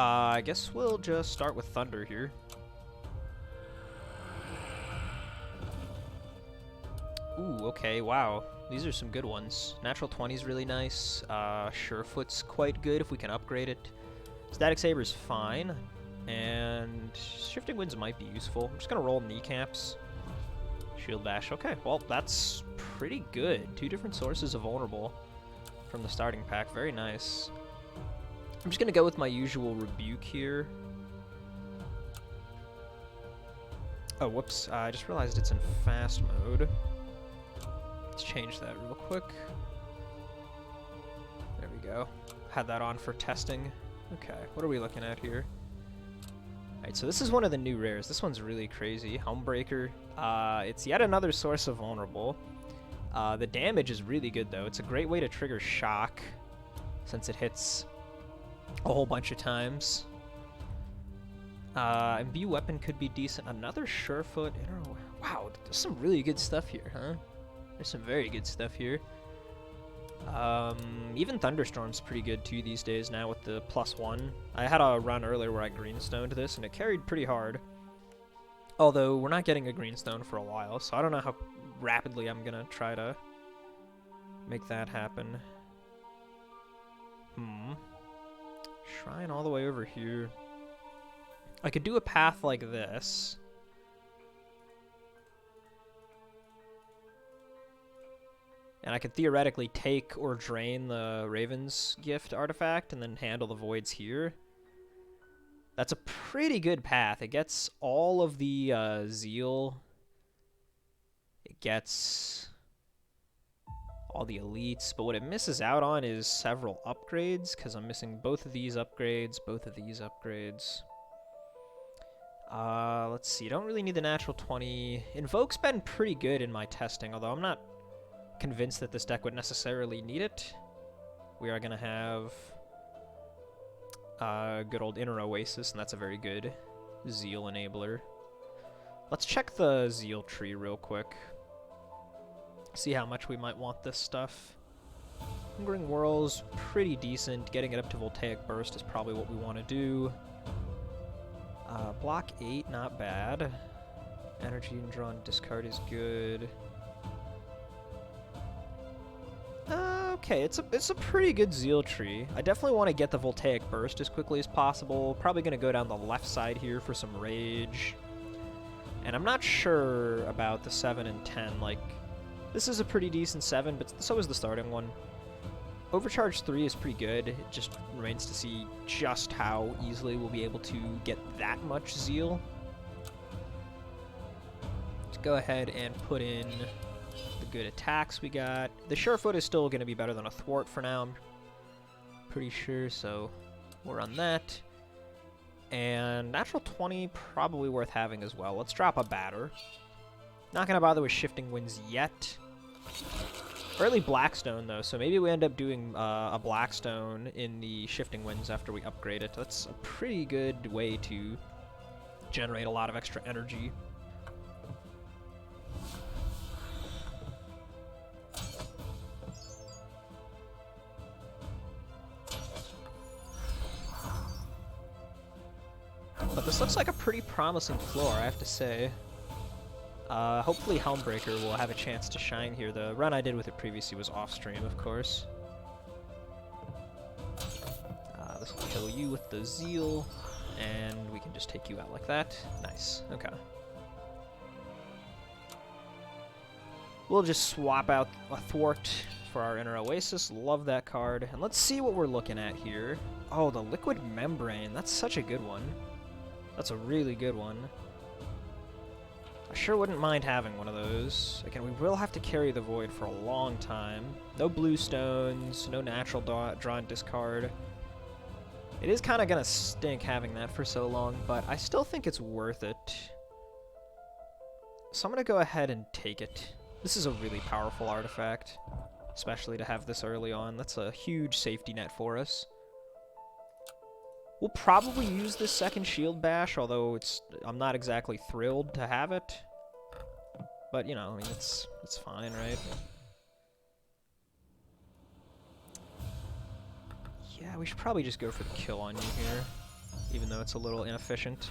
I guess we'll just start with Thunder here. Ooh, okay, wow. These are some good ones. Natural 20 is really nice. Surefoot's quite good if we can upgrade it. Static Saber's fine. And Shifting Winds might be useful. I'm just going to roll Kneecaps. Shield Bash. Okay, well, that's pretty good. 2 different sources of Vulnerable from the starting pack. Very nice. I'm just going to go with my usual Rebuke here. Oh, whoops. I just realized it's in fast mode. Let's change that real quick. There we go. Had that on for testing. Okay, what are we looking at here? Alright, so this is one of the new rares. This one's really crazy. Helmbreaker. It's yet another source of Vulnerable. The damage is really good, though. It's a great way to trigger Shock, since it hits a whole bunch of times. Imbue Weapon could be decent. Another Surefoot. Wow, there's some really good stuff here, huh? There's some very good stuff here. Even Thunderstorm's pretty good too these days now with the +1. I had a run earlier where I Greenstoned this and it carried pretty hard. Although we're not getting a Greenstone for a while, so I don't know how rapidly I'm gonna try to make that happen. Shrine all the way over here. I could do a path like this. And I could theoretically take or drain the Raven's Gift artifact and then handle the voids here. That's a pretty good path. It gets all of the Zeal. It gets all the elites. But what it misses out on is several upgrades, because I'm missing both of these upgrades, both of these upgrades. Let's see. I don't really need the natural 20. Invoke's been pretty good in my testing, although I'm not convinced that this deck would necessarily need it. We are going to have good old Inner Oasis, and that's a very good Zeal enabler. Let's check the Zeal tree real quick. See how much we might want this stuff. Hungering Whirl's pretty decent. Getting it up to Voltaic Burst is probably what we want to do. Block 8, not bad. Energy and Drawn Discard is good. Okay, it's a pretty good Zeal tree. I definitely want to get the Voltaic Burst as quickly as possible. Probably going to go down the left side here for some Rage. And I'm not sure about the 7 and 10. Like, this is a pretty decent 7, but so is the starting one. Overcharge 3 is pretty good. It just remains to see just how easily we'll be able to get that much Zeal. Let's go ahead and put in the good attacks we got. The Surefoot is still going to be better than a Thwart for now, I'm pretty sure, so we'll run that. And natural 20, probably worth having as well. Let's drop a Batter. Not going to bother with Shifting Winds yet. Early Blackstone, though, so maybe we end up doing a Blackstone in the Shifting Winds after we upgrade it. That's a pretty good way to generate a lot of extra energy. But this looks like a pretty promising floor, I have to say. Hopefully Helmbreaker will have a chance to shine here. The run I did with it previously was off-stream, of course. This will kill you with the Zeal, and we can just take you out like that. Nice, okay. We'll just swap out a Thwart for our Inner Oasis. Love that card. And let's see what we're looking at here. Oh, the Liquid Membrane. That's such a good one. That's a really good one. I sure wouldn't mind having one of those. Again, we will have to carry the Void for a long time. No blue stones, no natural draw and discard. It is kind of going to stink having that for so long, but I still think it's worth it. So I'm going to go ahead and take it. This is a really powerful artifact, especially to have this early on. That's a huge safety net for us. We'll probably use this second Shield Bash, although I'm not exactly thrilled to have it. But, you know, I mean, it's fine, right? Yeah, we should probably just go for the kill on you here. even though it's a little inefficient.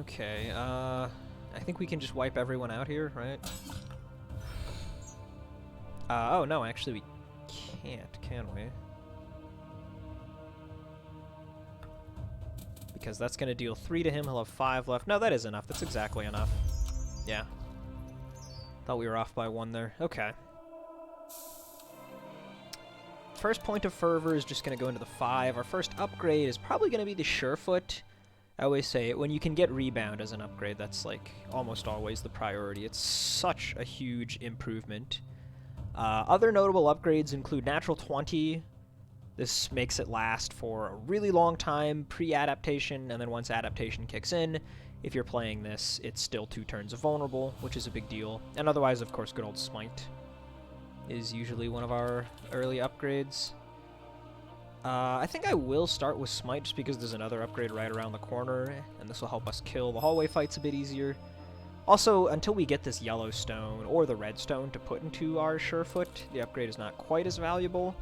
Okay, I think we can just wipe everyone out here, right? Oh no, actually we can't, can we? Because that's going to deal 3 to him, he'll have 5 left. No, that is enough, that's exactly enough. Yeah. Thought we were off by 1 there. Okay. First point of fervor is just going to go into the 5. Our first upgrade is probably going to be the Surefoot. I always say it, when you can get rebound as an upgrade, that's like almost always the priority. It's such a huge improvement. Other notable upgrades include natural 20. This makes it last for a really long time pre-adaptation, and then once adaptation kicks in, if you're playing this, it's still 2 turns of vulnerable, which is a big deal. And otherwise, of course, good old Smite is usually one of our early upgrades. I think I will start with Smite just because there's another upgrade right around the corner, and this will help us kill the hallway fights a bit easier. Also, until we get this yellow stone or the red stone to put into our Surefoot, the upgrade is not quite as valuable.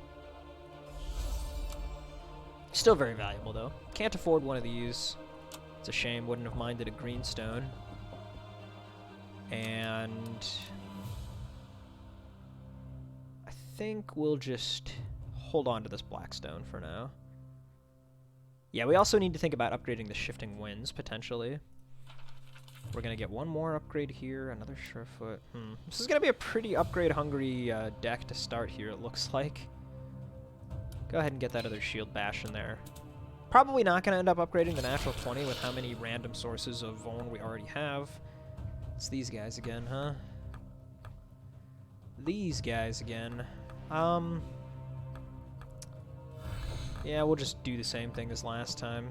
Still very valuable, though. Can't afford one of these. It's a shame, wouldn't have minded a green stone. And I think we'll just hold on to this black stone for now. Yeah, we also need to think about upgrading the shifting winds, potentially. We're going to get one more upgrade here, another Surefoot. This is going to be a pretty upgrade-hungry deck to start here, it looks like. Go ahead and get that other shield bash in there. Probably not going to end up upgrading the natural 20 with how many random sources of Vuln we already have. It's these guys again, huh? These guys again. Yeah, we'll just do the same thing as last time.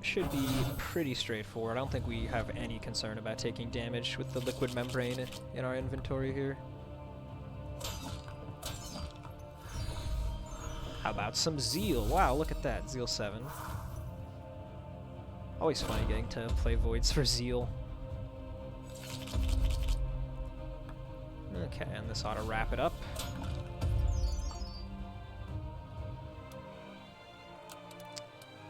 Should be pretty straightforward. I don't think we have any concern about taking damage with the liquid membrane in our inventory here. How about some Zeal? Wow, look at that. Zeal 7. Always funny getting to play Voids for Zeal. Okay, and this ought to wrap it up.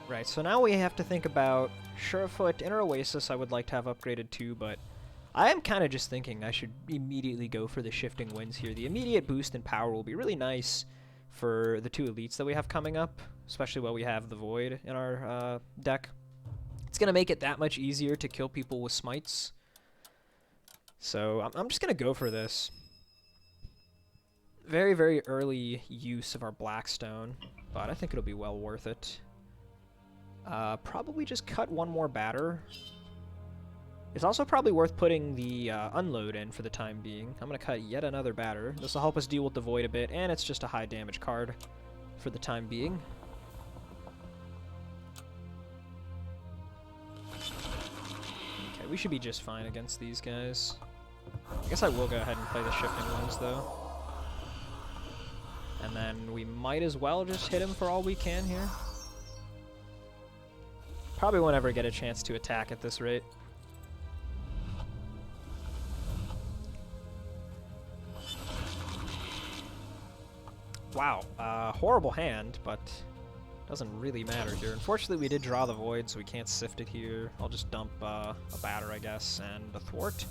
Right, so now we have to think about Surefoot. Inner Oasis I would like to have upgraded too, but I am kind of just thinking I should immediately go for the Shifting Winds here. The immediate boost in power will be really nice for the 2 elites that we have coming up, especially while we have the Void in our deck. It's going to make it that much easier to kill people with smites. So I'm just going to go for this. Very, very early use of our Blackstone, but I think it'll be well worth it. Probably just cut one more batter. It's also probably worth putting the unload in for the time being. I'm going to cut yet another batter. This will help us deal with the Void a bit, and it's just a high damage card for the time being. Okay, we should be just fine against these guys. I guess I will go ahead and play the Shifting Winds, though. And then we might as well just hit him for all we can here. Probably won't ever get a chance to attack at this rate. Wow, horrible hand, but doesn't really matter here. Unfortunately, we did draw the Void, so we can't sift it here. I'll just dump a batter, I guess, and a thwart.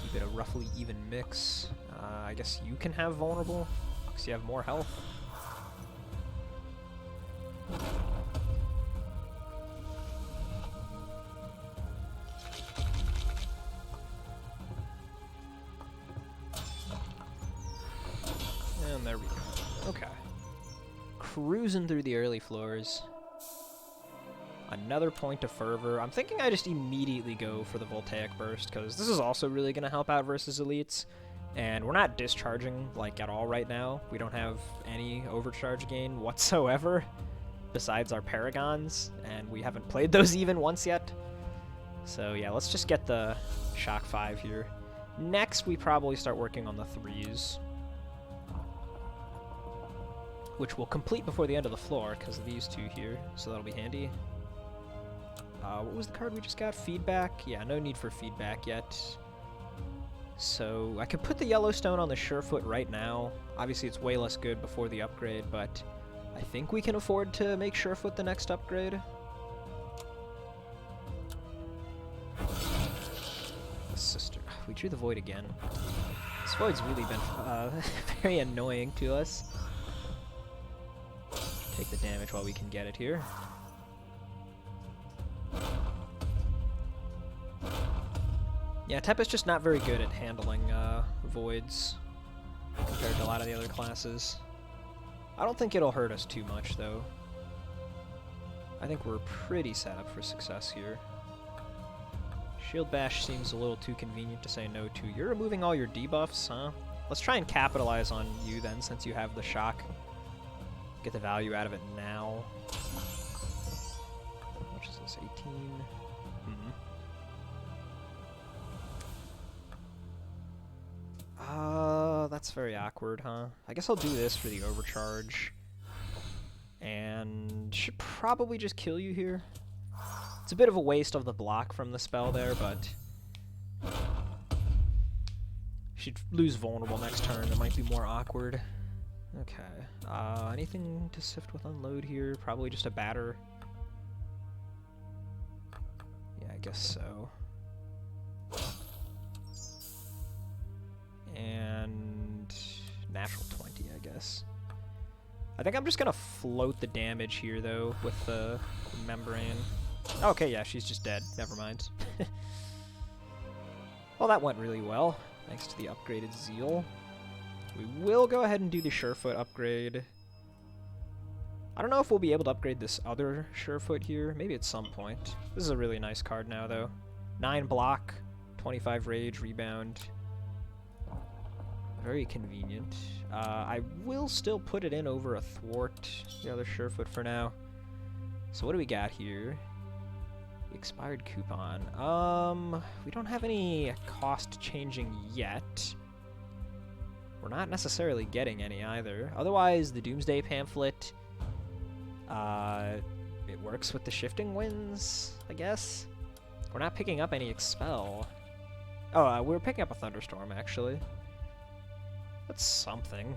Keep it a roughly even mix. I guess you can have vulnerable, because you have more health. And there we go. Okay. Cruising through the early floors. Another point of fervor. I'm thinking I just immediately go for the Voltaic Burst, because this is also really going to help out versus elites. And we're not discharging, like, at all right now. We don't have any overcharge gain whatsoever, besides our Paragons, and we haven't played those even once yet. So yeah, let's just get the Shock 5 here. Next, we probably start working on the 3s. which will complete before the end of the floor because of these two here, so that'll be handy. What was the card we just got? Feedback? Yeah, no need for feedback yet. So I could put the Yellowstone on the Surefoot right now. Obviously it's way less good before the upgrade, but I think we can afford to make Surefoot the next upgrade. The sister. We drew the Void again. This Void's really been very annoying to us. Take the damage while we can get it here. Yeah, Tempest just not very good at handling voids compared to a lot of the other classes. I don't think it'll hurt us too much, though. I think we're pretty set up for success here. Shield Bash seems a little too convenient to say no to. You're removing all your debuffs, huh? Let's try and capitalize on you then, since you have the shock. Get the value out of it now. How much is this? 18? That's very awkward, huh? I guess I'll do this for the overcharge. And should probably just kill you here. It's a bit of a waste of the block from the spell there, but should lose vulnerable next turn. It might be more awkward. Okay. Anything to sift with unload here? Probably just a batter. Yeah, I guess so. And natural 20, I guess. I think I'm just gonna float the damage here, though, with the membrane. Okay, yeah, she's just dead. Never mind. Well, that went really well, thanks to the upgraded Zeal. We will go ahead and do the Surefoot upgrade. I don't know if we'll be able to upgrade this other Surefoot here. Maybe at some point. This is a really nice card now, though. 9 block, 25 rage, rebound. Very convenient. I will still put it in over a thwart, the other Surefoot for now. So what do we got here? Expired coupon. We don't have any cost changing yet. We're not necessarily getting any either. Otherwise, the Doomsday Pamphlet, it works with the Shifting Winds, I guess. We're not picking up any Expel. Oh, we're picking up a Thunderstorm, actually. That's something.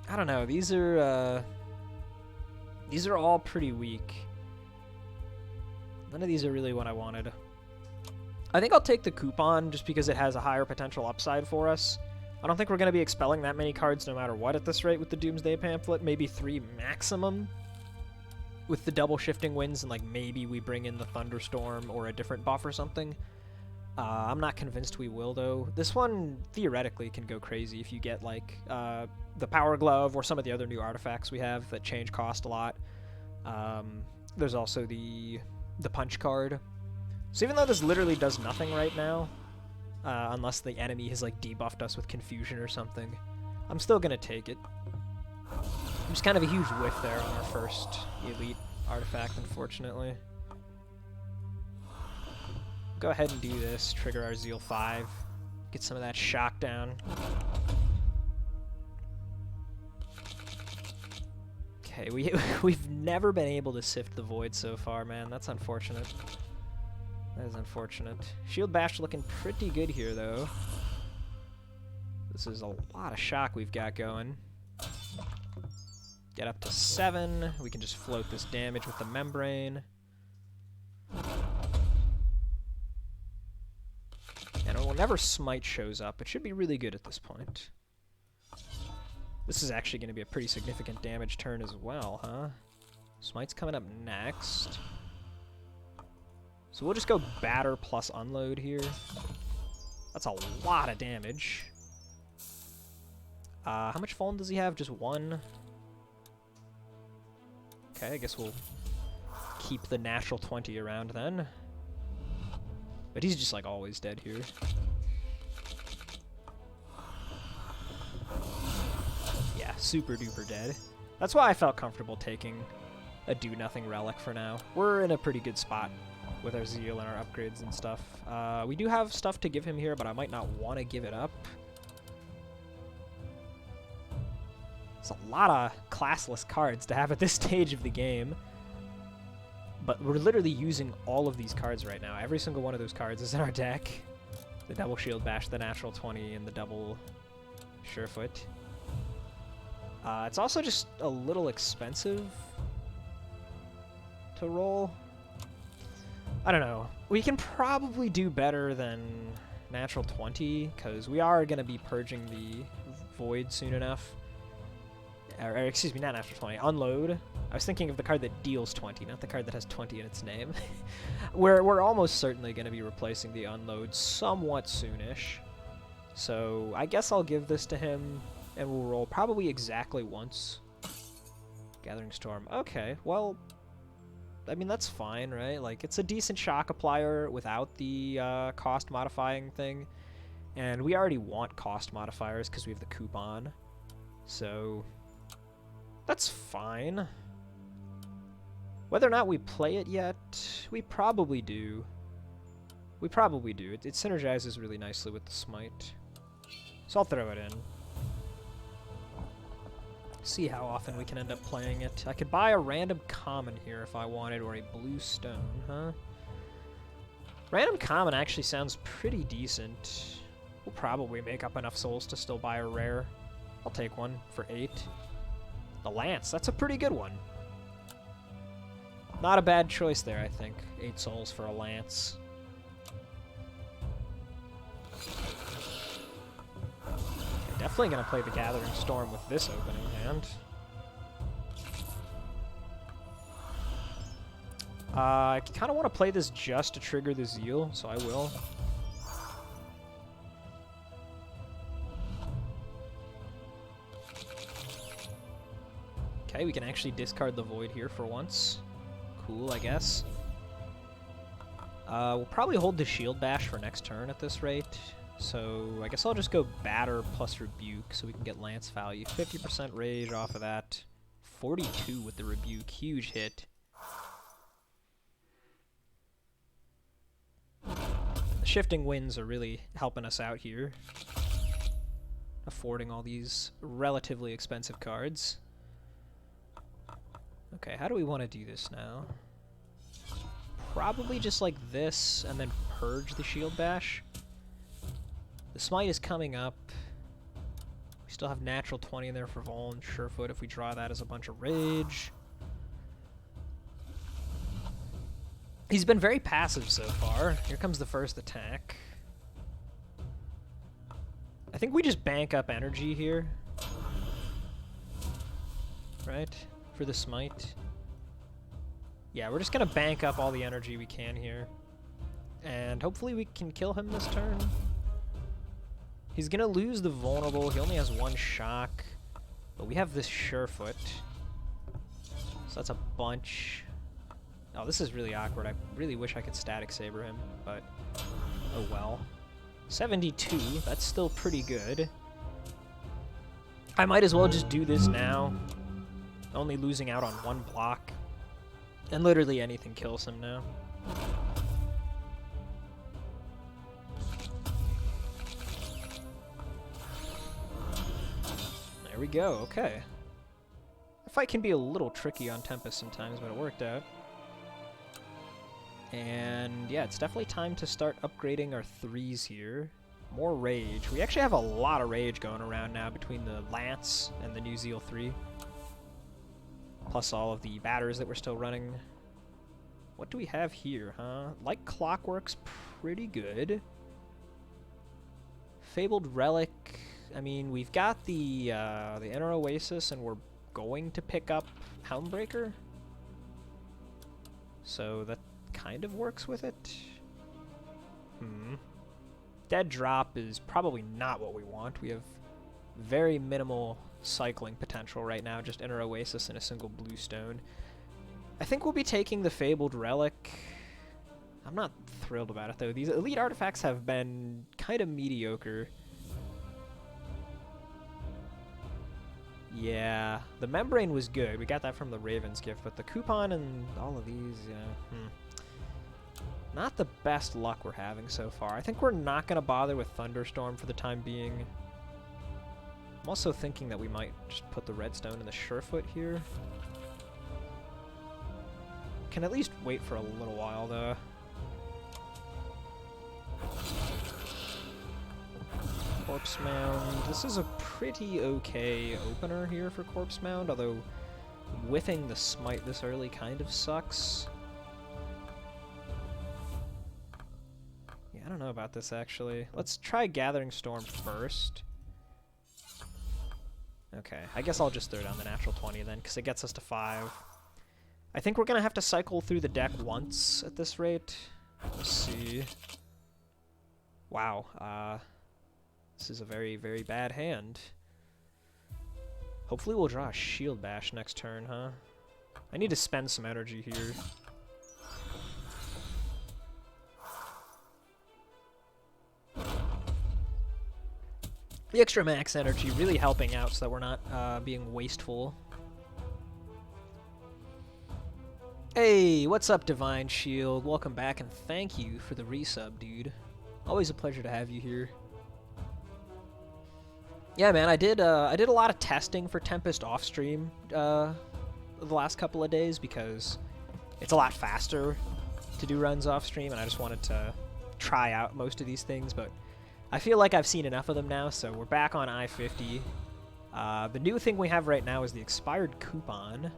I don't know. These are all pretty weak. None of these are really what I wanted. I think I'll take the coupon just because it has a higher potential upside for us. I don't think we're going to be expelling that many cards no matter what at this rate with the Doomsday Pamphlet. Maybe 3 maximum with the double Shifting Winds, and like maybe we bring in the Thunderstorm or a different buff or something. I'm not convinced we will, though. This one, theoretically, can go crazy if you get, like, the Power Glove or some of the other new artifacts we have that change cost a lot. There's also the Punch card. So even though this literally does nothing right now, unless the enemy has, like, debuffed us with Confusion or something, I'm still gonna take it. Just kind of a huge whiff there on our first elite artifact, unfortunately. Go ahead and do this, trigger our Zeal 5, get some of that shock down. Okay, we've never been able to sift the Void so far, man. That's unfortunate. That is unfortunate. Shield Bash looking pretty good here, though. This is a lot of shock we've got going. Get up to 7. We can just float this damage with the membrane. And whenever Smite shows up, it should be really good at this point. This is actually going to be a pretty significant damage turn as well, huh? Smite's coming up next. So we'll just go Batter plus Unload here. That's a lot of damage. How much Fallen does he have? Just 1? Okay, I guess we'll keep the natural 20 around then. But he's just like always dead here. Yeah, super duper dead. That's why I felt comfortable taking a do-nothing Relic for now. We're in a pretty good spot with our Zeal and our upgrades and stuff. We do have stuff to give him here, but I might not want to give it up. It's a lot of classless cards to have at this stage of the game. But we're literally using all of these cards right now. Every single one of those cards is in our deck. The double Shield Bash, the natural 20, and the double Surefoot. It's also just a little expensive to roll. I don't know. We can probably do better than natural 20, because we are going to be purging the Void soon enough. Or excuse me, not natural 20. Unload. I was thinking of the card that deals 20, not the card that has 20 in its name. We're almost certainly going to be replacing the Unload somewhat soonish. So I guess I'll give this to him, and we'll roll probably exactly once. Gathering Storm. Okay, well, I mean, that's fine, right? Like, it's a decent shock applier without the cost modifying thing. And we already want cost modifiers because we have the coupon. So that's fine. Whether or not we play it yet, we probably do. We probably do. It synergizes really nicely with the Smite. So I'll throw it in. See how often we can end up playing it. I could buy a random common here if I wanted, or a blue stone, huh? Random common actually sounds pretty decent. We'll probably make up enough souls to still buy a rare. I'll take one for 8. The Lance, that's a pretty good one. Not a bad choice there, I think. 8 souls for a Lance. Definitely going to play the Gathering Storm with this opening hand. I kind of want to play this just to trigger the Zeal, so I will. Okay, we can actually discard the Void here for once. Cool, I guess. We'll probably hold the Shield Bash for next turn at this rate. So I guess I'll just go Batter plus Rebuke so we can get Lance value. 50% Rage off of that. 42 with the Rebuke. Huge hit. The shifting winds are really helping us out here. Affording all these relatively expensive cards. Okay, how do we want to do this now? Probably just like this, and then purge the Shield Bash. The Smite is coming up. We still have natural 20 in there for Vol and Surefoot if we draw that as a bunch of Rage. He's been very passive so far. Here comes the first attack. I think we just bank up energy here. Right? For the Smite. Yeah, we're just gonna bank up all the energy we can here. And hopefully we can kill him this turn. He's gonna lose the Vulnerable. He only has 1 shock. But we have this Surefoot. So that's a bunch. Oh, this is really awkward. I really wish I could Static Saber him, but oh well. 72, that's still pretty good. I might as well just do this now. Only losing out on 1 block. And literally anything kills him now. There we go, okay. The fight can be a little tricky on Tempest sometimes, but it worked out. And yeah, it's definitely time to start upgrading our 3s here. More Rage. We actually have a lot of Rage going around now between the Lance and the new Zeal 3. Plus all of the batters that we're still running. What do we have here, huh? Like Clockwork's pretty good. Fabled Relic. I mean, we've got the Inner Oasis, and we're going to pick up Helmbreaker. So that kind of works with it. Dead Drop is probably not what we want. We have very minimal cycling potential right now, just Inner Oasis and a single blue stone. I think we'll be taking the Fabled Relic. I'm not thrilled about it, though. These elite artifacts have been kind of mediocre. Yeah, the Membrane was good. We got that from the Raven's Gift, but the coupon and all of these, yeah. Not the best luck we're having so far. I think we're not going to bother with Thunderstorm for the time being. I'm also thinking that we might just put the redstone in the Surefoot here. Can at least wait for a little while, though. Corpse Mound. This is a pretty okay opener here for Corpse Mound, although whiffing the smite this early kind of sucks. Yeah, I don't know about this, actually. Let's try Gathering Storm first. Okay, I guess I'll just throw down the natural 20 then, because it gets us to 5. I think we're going to have to cycle through the deck once at this rate. Let's see. Wow, this is a very, very bad hand. Hopefully we'll draw a Shield Bash next turn, huh? I need to spend some energy here. The extra max energy really helping out so that we're not being wasteful. Hey, what's up, Divine Shield? Welcome back, and thank you for the resub, dude. Always a pleasure to have you here. Yeah, man, I did a lot of testing for Tempest off stream the last couple of days because it's a lot faster to do runs off stream, and I just wanted to try out most of these things, but I feel like I've seen enough of them now, so we're back on I-50. The new thing we have right now is the expired coupon.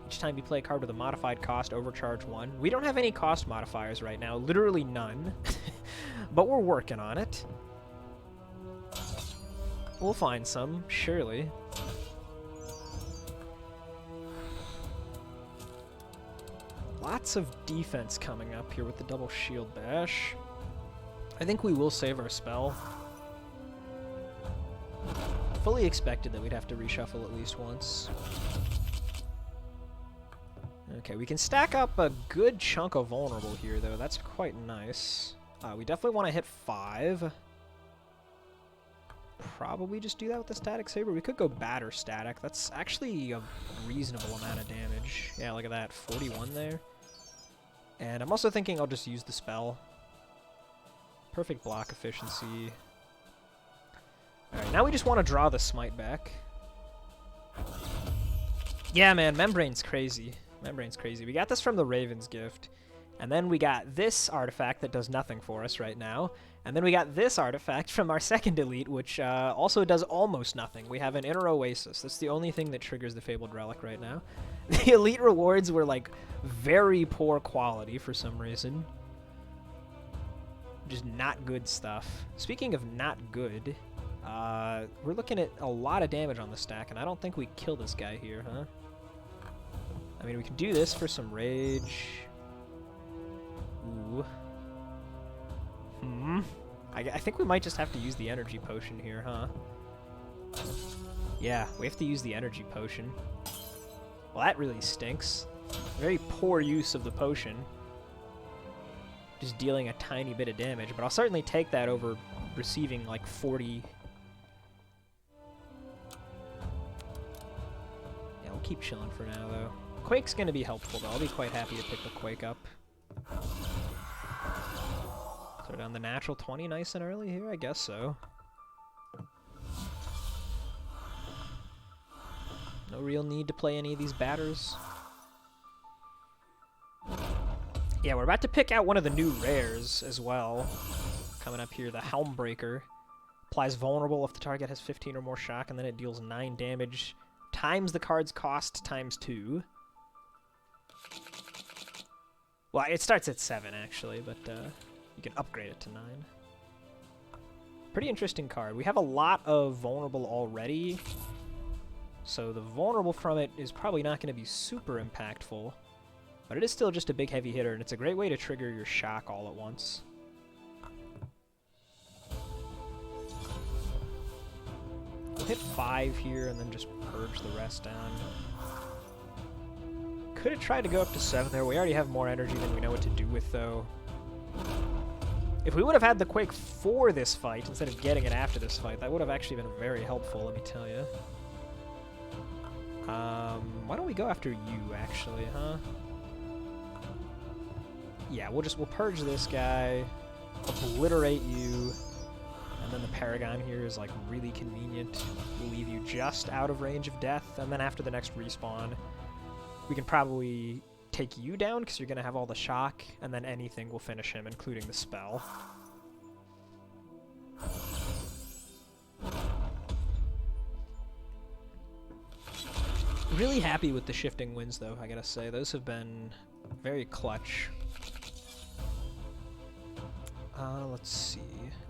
Each time you play a card with a modified cost, overcharge 1. We don't have any cost modifiers right now, literally none, but we're working on it. We'll find some, surely. Lots of defense coming up here with the double Shield Bash. I think we will save our spell. Fully expected that we'd have to reshuffle at least once. Okay, we can stack up a good chunk of vulnerable here, though. That's quite nice. We definitely want to hit 5. Probably just do that with the Static Saber. We could go Batter Static. That's actually a reasonable amount of damage. Yeah, look at that. 41 there. And I'm also thinking I'll just use the spell. Perfect block efficiency. Alright, now we just want to draw the Smite back. Yeah, man, Membrane's crazy. Membrane's crazy. We got this from the Raven's Gift. And then we got this artifact that does nothing for us right now. And then we got this artifact from our second elite, which also does almost nothing. We have an Inner Oasis. That's the only thing that triggers the Fabled Relic right now. The elite rewards were, like, very poor quality for some reason. Just not good stuff. Speaking of not good, we're looking at a lot of damage on the stack, and I don't think we kill this guy here, huh? I mean, we can do this for some rage. Ooh. I think we might just have to use the energy potion here, huh? Yeah, we have to use the energy potion. Well, that really stinks. Very poor use of the potion. Just dealing a tiny bit of damage, but I'll certainly take that over receiving like 40. Yeah, we'll keep chilling for now, though. Quake's going to be helpful, though. I'll be quite happy to pick the Quake up. Throw down the natural 20 nice and early here? I guess so. No real need to play any of these batters. Yeah, we're about to pick out one of the new rares as well. Coming up here, the Helmbreaker. Applies vulnerable if the target has 15 or more shock, and then it deals 9 damage times the card's cost times 2. Well, it starts at 7, actually, but you can upgrade it to 9. Pretty interesting card. We have a lot of vulnerable already, so the vulnerable from it is probably not going to be super impactful, but it is still just a big heavy hitter, and it's a great way to trigger your shock all at once. We'll hit 5 here and then just purge the rest down. Could have tried to go up to 7 there. We already have more energy than we know what to do with, though. If we would have had the Quake for this fight instead of getting it after this fight, that would have actually been very helpful, let me tell you. Why don't we go after you, actually, huh? Yeah, we'll purge this guy, obliterate you, And then the Paragon here is like really convenient. Will leave you just out of range of death, and then after the next respawn, we can probably take you down because you're going to have all the shock, and then anything will finish him, including the spell. Really happy with the shifting winds, though, I gotta say. Those have been very clutch. Let's see.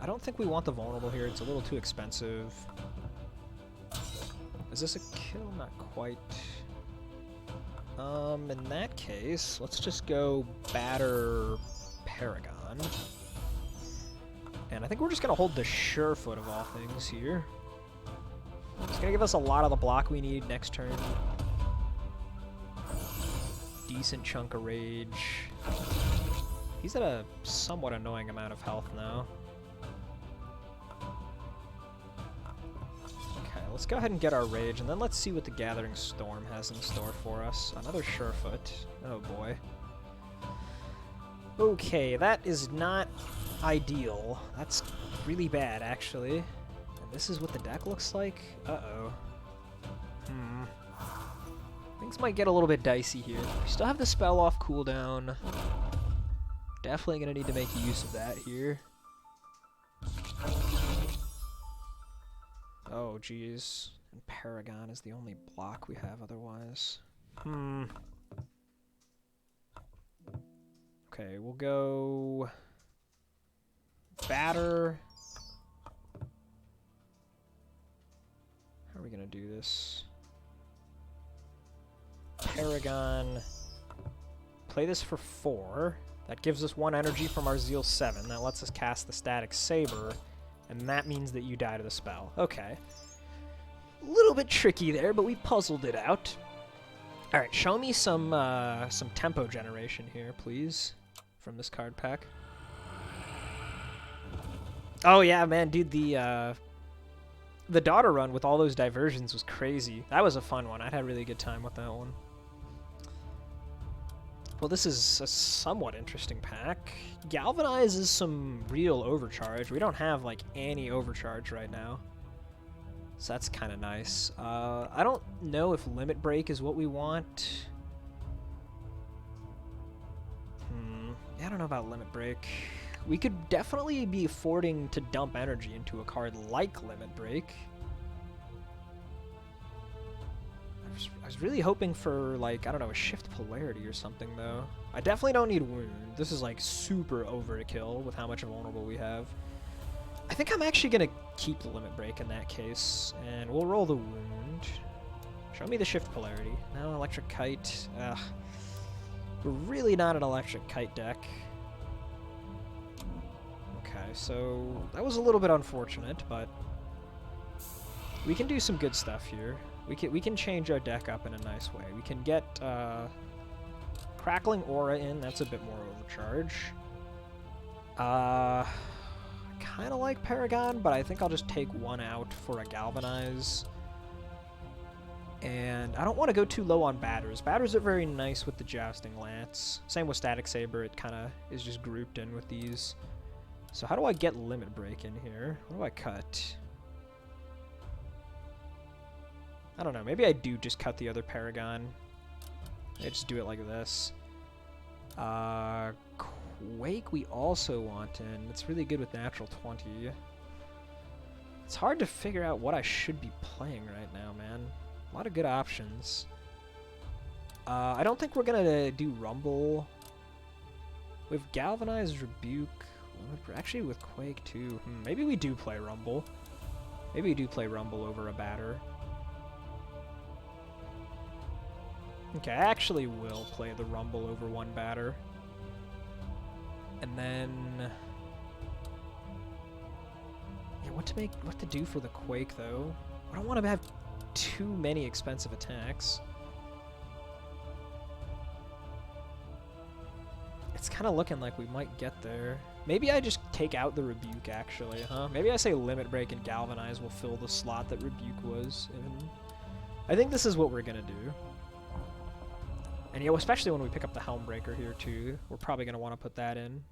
I don't think we want the vulnerable here. It's a little too expensive. Is this a kill? Not quite. In that case, let's just go batter Paragon. And I think we're just gonna hold the Surefoot of all things here. It's gonna give us a lot of the block we need next turn. Decent chunk of rage. He's at a somewhat annoying amount of health now. Okay, let's go ahead and get our rage, and then let's see what the Gathering Storm has in store for us. Another Surefoot. Oh boy. Okay, that is not ideal. That's really bad, actually. And this is what the deck looks like? Uh-oh. Things might get a little bit dicey here. We still have the spell off cooldown. Definitely gonna need to make use of that here. Oh, geez. And Paragon is the only block we have otherwise. Okay, we'll go... Batter. How are we gonna do this? Paragon. Play this for 4. That gives us 1 energy from our Zeal 7. That lets us cast the Static Saber, and that means that you die to the spell. Okay. A little bit tricky there, but we puzzled it out. Alright, show me some tempo generation here, please, from this card pack. Oh yeah, man, dude, the Daughter run with all those diversions was crazy. That was a fun one. I had a really good time with that one. Well, this is a somewhat interesting pack. Galvanize is some real overcharge. We don't have, like, any overcharge right now. So that's kind of nice. I don't know if Limit Break is what we want. Yeah, I don't know about Limit Break. We could definitely be affording to dump energy into a card like Limit Break. I was really hoping for, like, I don't know, a Shift Polarity or something, though. I definitely don't need Wound. This is, like, super overkill with how much vulnerable we have. I think I'm actually going to keep the Limit Break in that case, and we'll roll the Wound. Show me the Shift Polarity. No, Electric Kite. Ugh. We're really not an Electric Kite deck. Okay, so that was a little bit unfortunate, but we can do some good stuff here. We can change our deck up in a nice way. We can get Crackling Aura in. That's a bit more overcharge. I kind of like Paragon, but I think I'll just take 1 out for a Galvanize. And I don't want to go too low on Batters. Batters are very nice with the Jousting Lance. Same with Static Saber. It kind of is just grouped in with these. So how do I get Limit Break in here? What do I cut? I don't know. Maybe I do just cut the other Paragon. I just do it like this. Quake we also want in. It's really good with natural 20. It's hard to figure out what I should be playing right now, man. A lot of good options. I don't think we're going to do Rumble. With Galvanized Rebuke. Actually, with Quake, too. Maybe we do play Rumble. Maybe we do play Rumble over a Batter. Okay, I actually will play the Rumble over 1 Batter. And then... yeah, what to do for the Quake, though? I don't want to have too many expensive attacks. It's kind of looking like we might get there. Maybe I just take out the Rebuke, actually, huh? Maybe I say Limit Break and Galvanize will fill the slot that Rebuke was in. I think this is what we're going to do. And, you know, especially when we pick up the Helmbreaker here, too. We're probably going to want to put that in.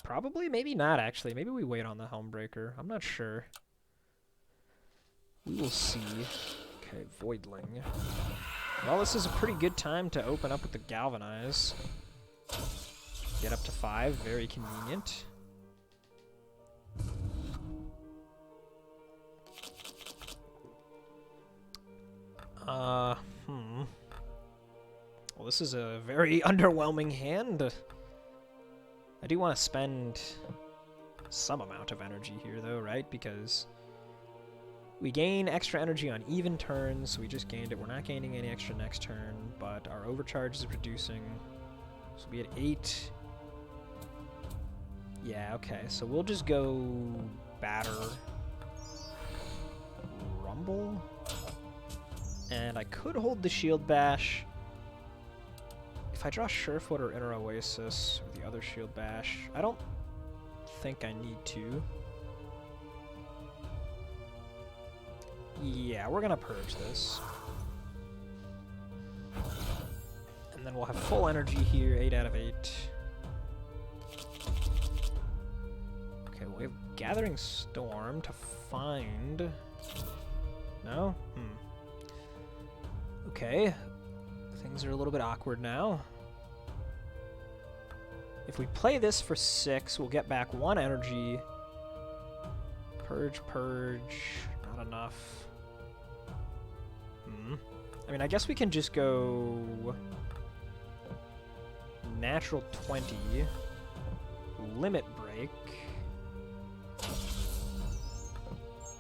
Probably, maybe not actually. Maybe we wait on the Helmbreaker. I'm not sure. We will see. Okay, Voidling. Well, this is a pretty good time to open up with the Galvanize. Get up to 5, very convenient. Well, this is a very underwhelming hand. I do want to spend some amount of energy here, though, right? Because we gain extra energy on even turns, so we just gained it. We're not gaining any extra next turn, but our overcharge is reducing. So we'll be at 8. Yeah, okay, so we'll just go Batter, Rumble, and I could hold the Shield Bash. If I draw Surefoot or Inner Oasis, or the other Shield Bash, I don't think I need to. Yeah, we're gonna purge this. And then we'll have full energy here, 8 out of 8. Okay, we have Gathering Storm to find... No? Okay. Things are a little bit awkward now. If we play this for 6, we'll get back 1 energy. Purge, purge. Not enough. I mean, I guess we can just go... Natural 20. Limit Break.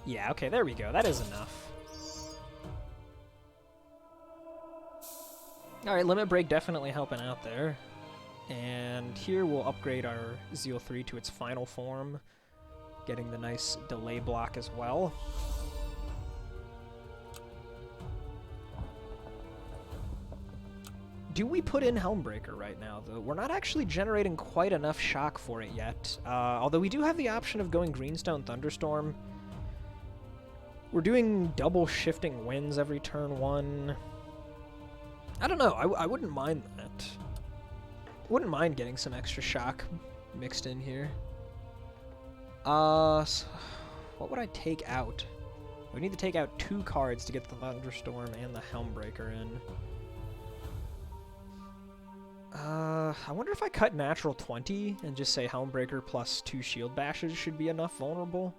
Yeah, okay, there we go. That is enough. Alright, Limit Break definitely helping out there. And here we'll upgrade our Zeal 3 to its final form, getting the nice delay block as well. Do we put in Helmbreaker right now, though? We're not actually generating quite enough shock for it yet. Although we do have the option of going Greenstone Thunderstorm. We're doing double shifting winds every turn 1. I don't know. I wouldn't mind that. Wouldn't mind getting some extra shock mixed in here. So what would I take out? We need to take out 2 cards to get the Thunderstorm and the Helmbreaker in. I wonder if I cut natural 20 and just say Helmbreaker plus 2 shield bashes should be enough vulnerable.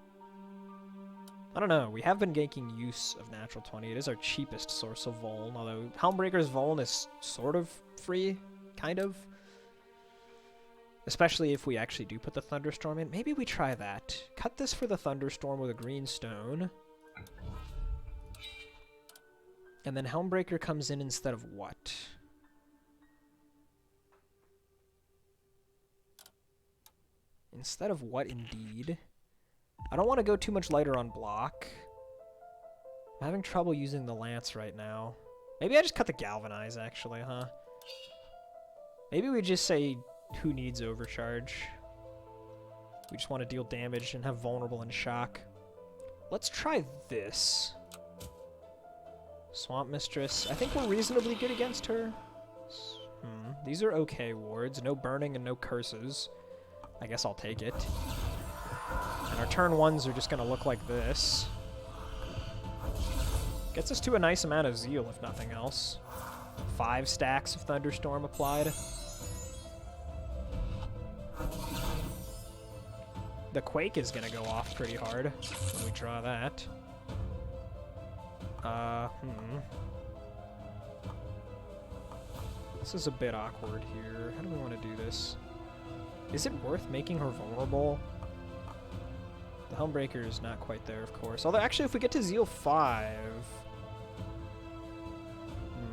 I don't know. We have been making use of natural 20. It is our cheapest source of vuln, although Helmbreaker's vuln is sort of free, kind of. Especially if we actually do put the Thunderstorm in. Maybe we try that. Cut this for the Thunderstorm with a green stone. And then Helmbreaker comes in instead of what? Instead of what, indeed? I don't want to go too much lighter on block. I'm having trouble using the Lance right now. Maybe I just cut the Galvanize, actually, huh? Maybe we just say, who needs Overcharge? We just want to deal damage and have Vulnerable and Shock. Let's try this. Swamp Mistress. I think we're reasonably good against her. These are okay wards. No burning and no curses. I guess I'll take it. And our turn 1s are just going to look like this. Gets us to a nice amount of Zeal, if nothing else. 5 stacks of Thunderstorm applied. The Quake is going to go off pretty hard when we draw that. This is a bit awkward here. How do we want to do this? Is it worth making her vulnerable? The Helmbreaker is not quite there, of course. Although, actually, if we get to Zeal 5...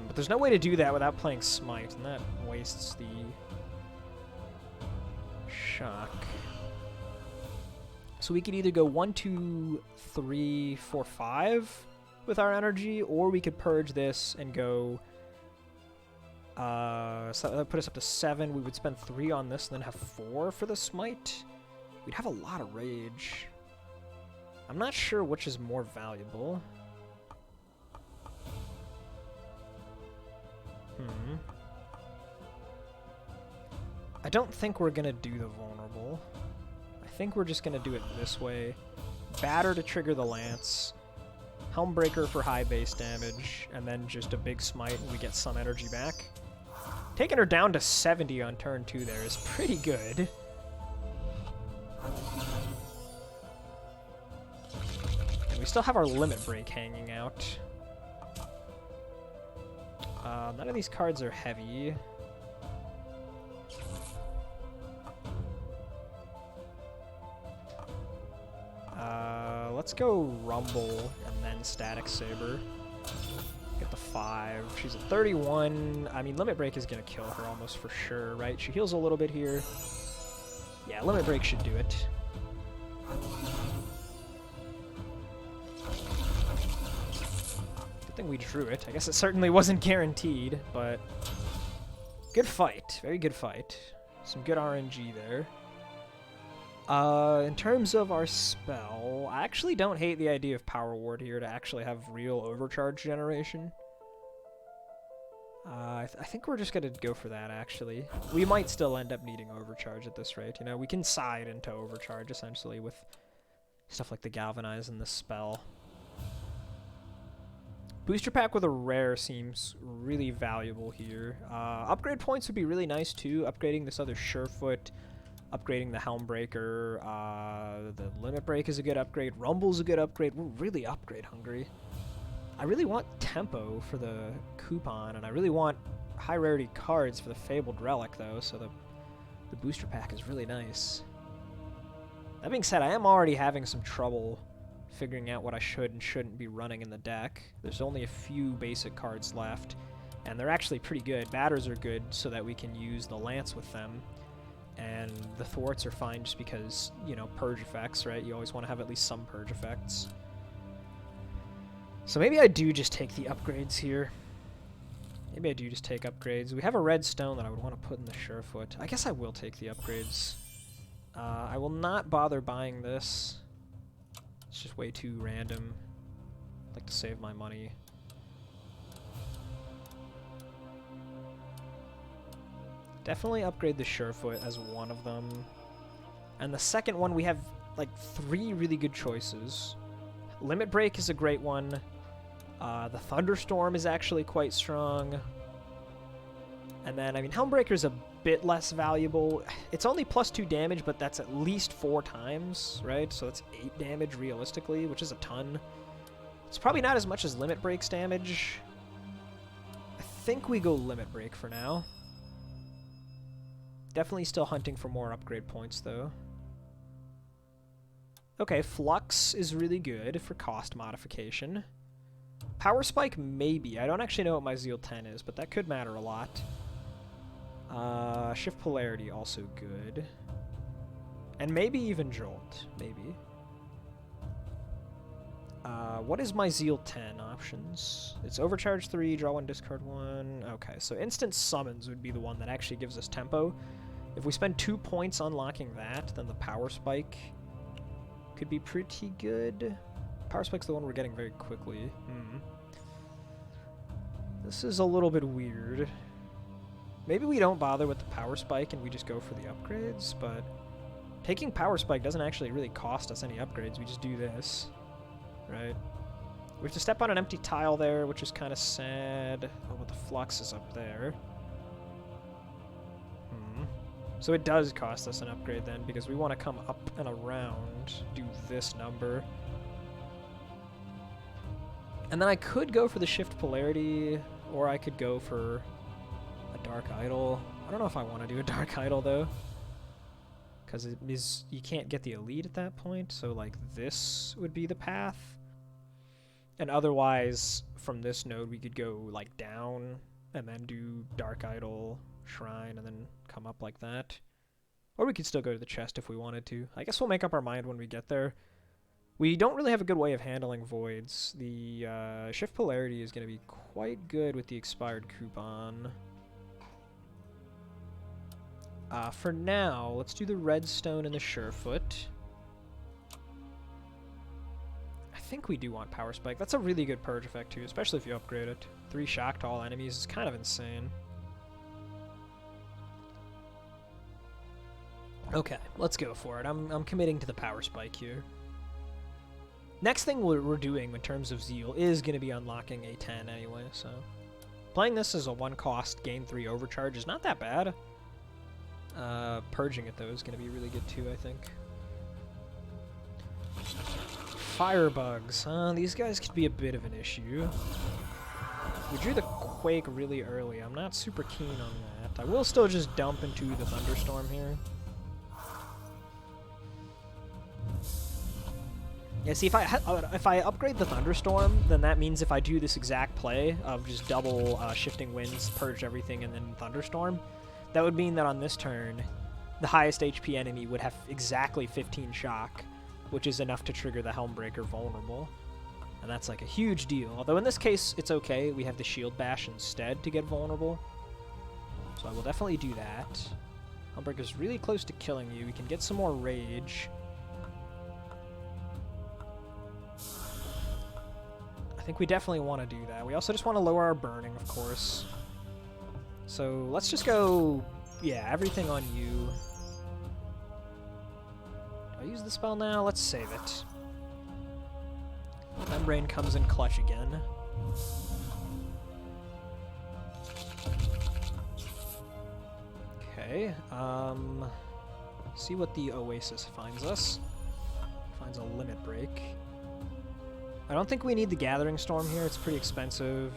but there's no way to do that without playing Smite, and that wastes the... shock. So we could either go 1, 2, 3, 4, 5 with our energy, or we could purge this and go... so that would put us up to 7. We would spend 3 on this and then have 4 for the Smite. We'd have a lot of Rage. I'm not sure which is more valuable. I don't think we're gonna do the vulnerable. think we're just going to do it this way. Batter to trigger the Lance. Helmbreaker for high base damage, and then just a big smite and we get some energy back. Taking her down to 70 on turn 2 there is pretty good. And we still have our Limit Break hanging out. None of these cards are heavy. Let's go Rumble and then Static Saber. Get the 5. She's at 31. I mean, Limit Break is going to kill her almost for sure, right? She heals a little bit here. Yeah, Limit Break should do it. Good thing we drew it. I guess it certainly wasn't guaranteed, but good fight. Very good fight. Some good RNG there. In terms of our spell, I actually don't hate the idea of Power Ward here to actually have real overcharge generation. I think we're just going to go for that, actually. We might still end up needing overcharge at this rate, you know? We can side into overcharge, essentially, with stuff like the Galvanize and the spell. Booster pack with a rare seems really valuable here. Upgrade points would be really nice, too. Upgrading this other Surefoot. Upgrading the Helmbreaker, the Limit Break is a good upgrade, Rumble's a good upgrade. We're really upgrade hungry. I really want Tempo for the coupon, and I really want high rarity cards for the Fabled Relic, though, so the booster pack is really nice. That being said, I am already having some trouble figuring out what I should and shouldn't be running in the deck. There's only a few basic cards left, and they're actually pretty good. Batters are good so that we can use the Lance with them. And the thwarts are fine just because, you know, purge effects, right? You always want to have at least some purge effects. So maybe I do just take the upgrades here. Maybe I do just take upgrades. We have a red stone that I would want to put in the Surefoot. I guess I will take the upgrades. I will not bother buying this. It's just way too random. I'd like to save my money. Definitely upgrade the Surefoot as one of them. And the second one, we have like 3 really good choices. Limit Break is a great one. The Thunderstorm is actually quite strong. And then, I mean, Helmbreaker is a bit less valuable. It's only +2 damage, but that's at least 4 times, right? So that's 8 damage realistically, which is a ton. It's probably not as much as Limit Break's damage. I think we go Limit Break for now. Definitely still hunting for more upgrade points, though. Okay, Flux is really good for cost modification. Power Spike, maybe. I don't actually know what my Zeal 10 is, but that could matter a lot. Shift Polarity, also good. And maybe even Jolt, maybe. What is my Zeal 10 options? It's Overcharge 3, draw 1, discard 1. Okay, so Instant Summons would be the one that actually gives us tempo. If we spend 2 points unlocking that, then the Power Spike could be pretty good. Power Spike's the one we're getting very quickly. This is a little bit weird. Maybe we don't bother with the Power Spike and we just go for the upgrades, but taking Power Spike doesn't actually really cost us any upgrades. We just do this, right? We have to step on an empty tile there, which is kind of sad. Oh, but the Flux is up there. So it does cost us an upgrade then, because we want to come up and around, do this number. And then I could go for the Shift Polarity, or I could go for a Dark Idol. I don't know if I want to do a Dark Idol, though. Because it is, you can't get the Elite at that point, so like this would be the path. And otherwise, from this node, we could go like down, and then do Dark Idol, Shrine, and then come up like that. Or we could still go to the chest if we wanted to. I guess we'll make up our mind when we get there. We don't really have a good way of handling voids. The Shift Polarity is going to be quite good with the expired coupon. For now, let's do the Redstone and the Surefoot. I think we do want Power Spike. That's a really good purge effect too, especially if you upgrade it. 3 shock to all enemies is kind of insane. Okay, let's go for it. I'm committing to the power spike here. Next thing we're doing in terms of Zeal is going to be unlocking a 10 anyway, so... Playing this as a 1-cost, gain 3 overcharge is not that bad. Purging it, though, is going to be really good, too, I think. Firebugs. These guys could be a bit of an issue. We drew the Quake really early. I'm not super keen on that. I will still just dump into the Thunderstorm here. Yeah, see, if I upgrade the Thunderstorm, then that means if I do this exact play of just double Shifting Winds, purge everything, and then Thunderstorm, that would mean that on this turn, the highest HP enemy would have exactly 15 shock, which is enough to trigger the Helmbreaker vulnerable. And that's like a huge deal. Although in this case, it's okay. We have the Shield Bash instead to get vulnerable. So I will definitely do that. Helmbreaker's really close to killing you. We can get some more rage. I think we definitely want to do that. We also just want to lower our burning, of course. So let's just go, yeah, everything on you. Do I use the spell now? Let's save it. Membrane comes in clutch again. Okay, see what the Oasis finds us. Finds a limit break. I don't think we need the Gathering Storm here, it's pretty expensive.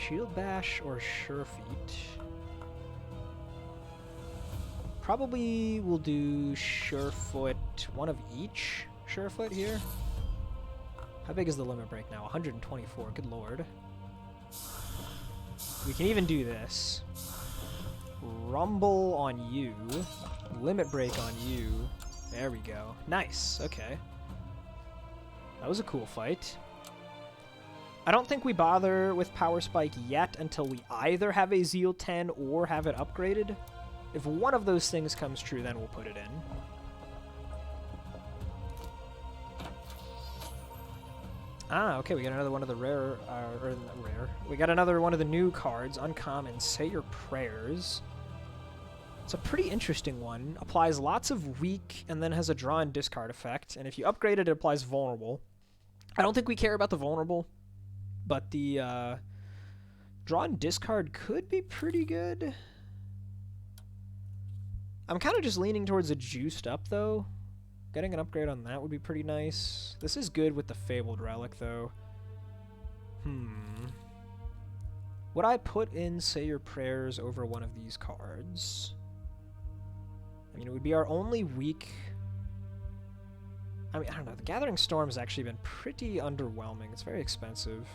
Shield Bash or Surefeet? Probably we'll do Surefoot, one of each Surefoot here. How big is the limit break now? 124, good lord. We can even do this. Rumble on you, limit break on you. There we go. Nice, okay. That was a cool fight. I don't think we bother with Power Spike yet until we either have a Zeal 10 or have it upgraded. If one of those things comes true, then we'll put it in. Ah, okay, we got another one of the rare, we got another one of the new cards, uncommon, Say Your Prayers. It's a pretty interesting one. Applies lots of weak and then has a draw and discard effect. And if you upgrade it, it applies vulnerable. I don't think we care about the vulnerable, but the draw and discard could be pretty good. I'm kind of just leaning towards a juiced up, though. Getting an upgrade on that would be pretty nice. This is good with the Fabled Relic, though. Would I put in Say Your Prayers over one of these cards? I mean, it would be our only weak... I mean, I don't know. The Gathering Storm has actually been pretty underwhelming. It's very expensive,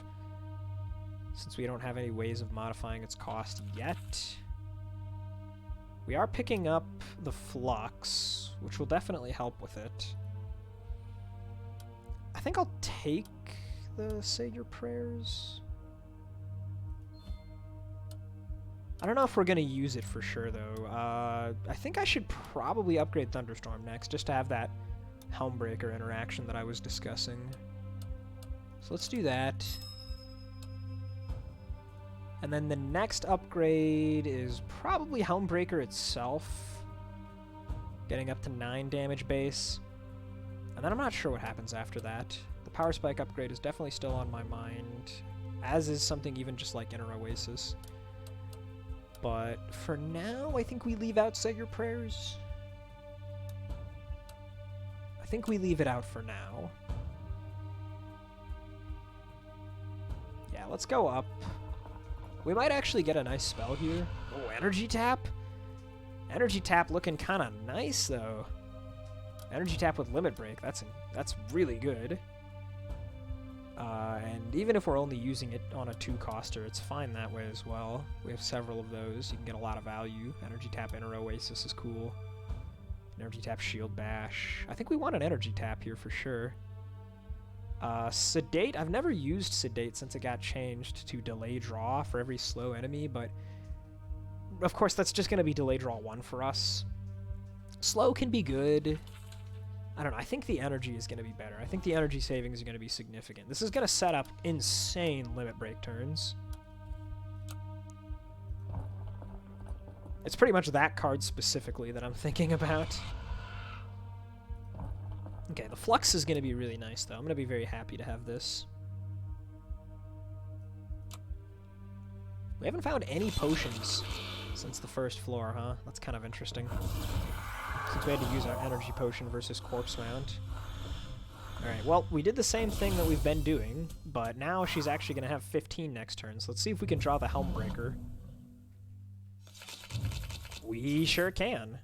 since we don't have any ways of modifying its cost yet. We are picking up the Flux, which will definitely help with it. I think I'll take the Say Your Prayers. I don't know if we're going to use it for sure, though. I think I should probably upgrade Thunderstorm next, just to have that Helmbreaker interaction that I was discussing. So let's do that. And then the next upgrade is probably Helmbreaker itself, getting up to 9 damage base. And then I'm not sure what happens after that. The Power Spike upgrade is definitely still on my mind, as is something even just like Inner Oasis. But for now, I think we leave out Say Your Prayers. I think we leave it out for now. Yeah, let's go up. We might actually get a nice spell here. Oh, Energy Tap? Energy Tap looking kind of nice, though. Energy Tap with Limit Break, that's really good. And even if we're only using it on a 2-coster, it's fine that way as well. We have several of those. You can get a lot of value. Energy Tap Inner Oasis is cool. Energy Tap Shield Bash. I think we want an Energy Tap here for sure. Sedate. I've never used Sedate since it got changed to delay draw for every slow enemy, but of course that's just going to be delay draw 1 for us. Slow can be good. I don't know. I think the energy is going to be better. I think the energy savings are going to be significant. This is going to set up insane limit break turns. It's pretty much that card specifically that I'm thinking about. Okay, the Flux is going to be really nice, though. I'm going to be very happy to have this. We haven't found any potions since the first floor, huh? That's kind of interesting. Since we had to use our energy potion versus corpse mount. Alright, well, we did the same thing that we've been doing, but now she's actually going to have 15 next turn, so let's see if we can draw the Helmbreaker. We sure can.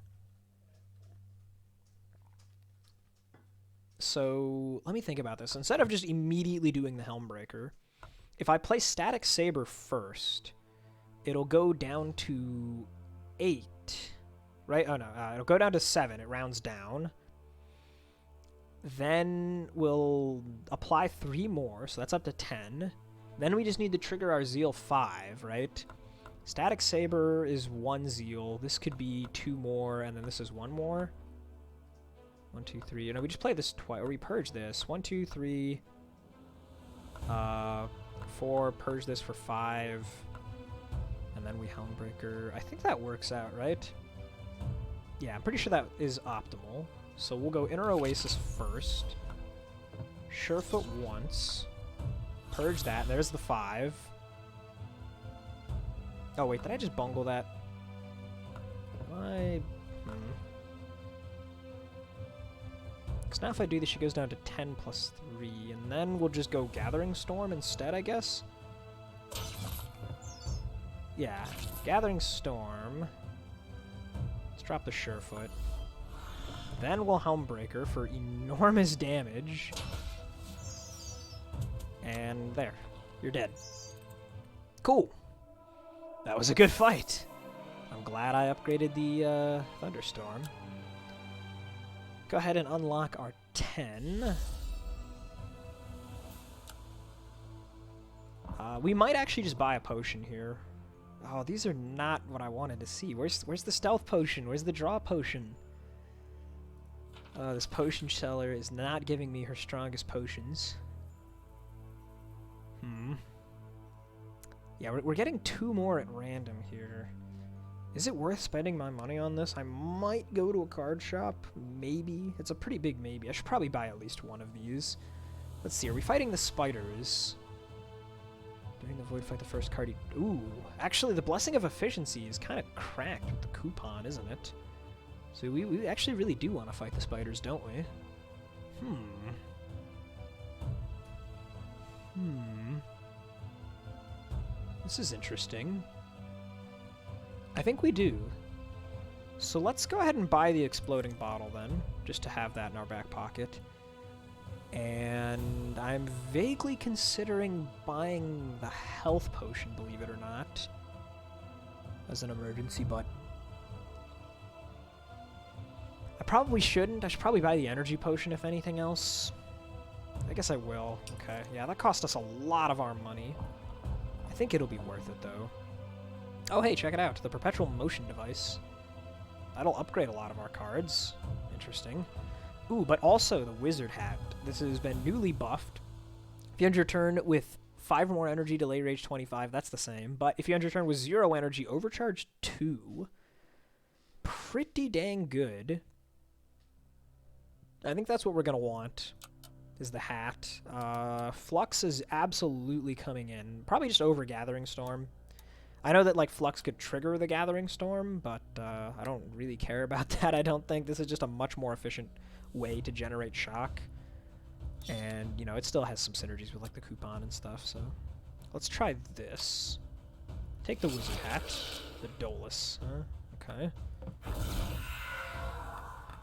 So, let me think about this. Instead of just immediately doing the Helmbreaker, if I play Static Saber first, it'll go down to 8, right? Oh no, it'll go down to 7. It rounds down. Then we'll apply 3 more, so that's up to 10. Then we just need to trigger our Zeal 5, right? Static Saber is 1 Zeal. This could be 2 more, and then this is 1 more. 1, 2, 3. You know, we just play this twice, or we purge this. 1, 2, 3. 4. Purge this for 5. And then we Helmbreaker. I think that works out, right? Yeah, I'm pretty sure that is optimal. So we'll go Inner Oasis first. Surefoot once. Purge that. There's the 5. Oh, wait, did I just bungle that? Because now if I do this, she goes down to 10 plus 3. And then we'll just go Gathering Storm instead, I guess? Yeah, Gathering Storm. Let's drop the Surefoot. Then we'll Helmbreaker for enormous damage. And there. You're dead. Cool. That was a good fight. I'm glad I upgraded the Thunderstorm. Go ahead and unlock our 10. We might actually just buy a potion here. Oh, these are not what I wanted to see. Where's the stealth potion? Where's the draw potion? This potion seller is not giving me her strongest potions. Yeah, we're getting 2 more at random here. Is it worth spending my money on this? I might go to a card shop. Maybe. It's a pretty big maybe. I should probably buy at least 1 of these. Let's see. Are we fighting the spiders? During the void fight, the first card... Ooh. Actually, the Blessing of Efficiency is kind of cracked with the coupon, isn't it? So we actually really do want to fight the spiders, don't we? This is interesting. I think we do. So let's go ahead and buy the exploding bottle then, just to have that in our back pocket. And I'm vaguely considering buying the health potion, believe it or not, as an emergency, but I probably shouldn't. I should probably buy the energy potion if anything else. I guess I will. Okay, yeah, that cost us a lot of our money. I think it'll be worth it, though. Oh, hey, check it out. The perpetual motion device. That'll upgrade a lot of our cards. Interesting. Ooh, but also the wizard hat. This has been newly buffed. If you end your turn with 5 or more energy, delay rage 25, that's the same. But if you end your turn with 0 energy, overcharge 2. Pretty dang good. I think that's what we're going to want, is the hat. Flux is absolutely coming in. Probably just over Gathering Storm. I know that, like, Flux could trigger the Gathering Storm, but I don't really care about that, I don't think. This is just a much more efficient way to generate shock. And, you know, it still has some synergies with, like, the coupon and stuff, so... Let's try this. Take the wizard hat. The Dolus, huh? Okay.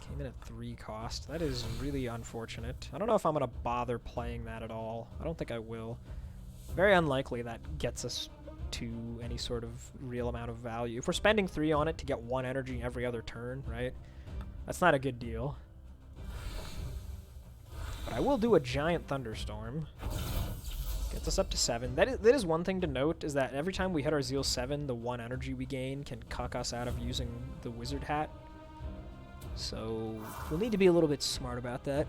Came in at 3 cost. That is really unfortunate. I don't know if I'm going to bother playing that at all. I don't think I will. Very unlikely that gets us to any sort of real amount of value. If we're spending 3 on it to get 1 energy every other turn, right? That's not a good deal. But I will do a giant thunderstorm. Gets us up to 7. That is one thing to note, is that every time we hit our Zeal 7, the 1 energy we gain can cuck us out of using the wizard hat. So we'll need to be a little bit smart about that.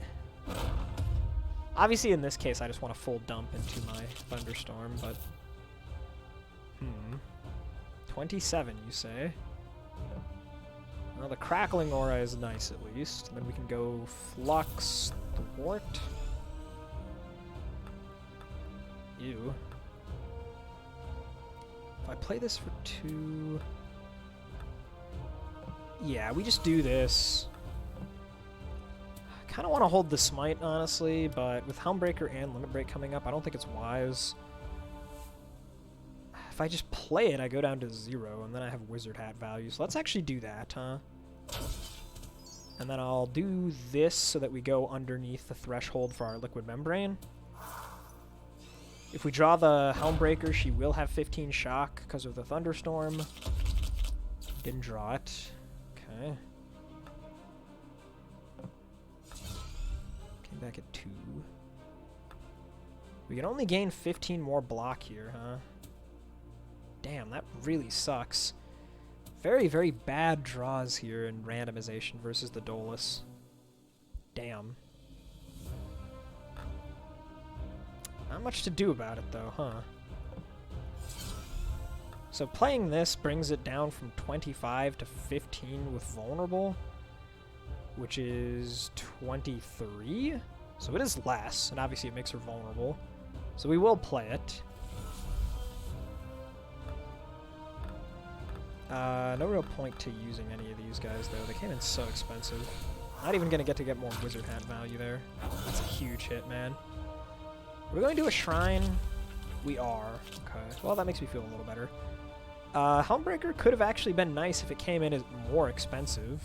Obviously in this case I just want a full dump into my thunderstorm, but 27 you say? Well, the crackling aura is nice at least. And then we can go Flux Thwart. Ew. If I play this for 2... Yeah, we just do this. I kind of want to hold the Smite, honestly, but with Helmbreaker and Limit Break coming up, I don't think it's wise. If I just play it, I go down to 0, and then I have Wizard Hat value. So let's actually do that, huh? And then I'll do this so that we go underneath the threshold for our Liquid Membrane. If we draw the Helmbreaker, she will have 15 shock because of the Thunderstorm. Didn't draw it. Okay. Came back at 2. We can only gain 15 more block here, huh? Damn, that really sucks. Very, very bad draws here in randomization versus the Dolus. Damn. Not much to do about it, though, huh? So playing this brings it down from 25 to 15 with Vulnerable, which is 23? So it is less, and obviously it makes her vulnerable. So we will play it. No real point to using any of these guys, though. They came in so expensive. Not even going to get more Wizard Hat value there. That's a huge hit, man. Are we going to do a Shrine? We are. Okay. Well, that makes me feel a little better. Helmbreaker could have actually been nice if it came in as more expensive.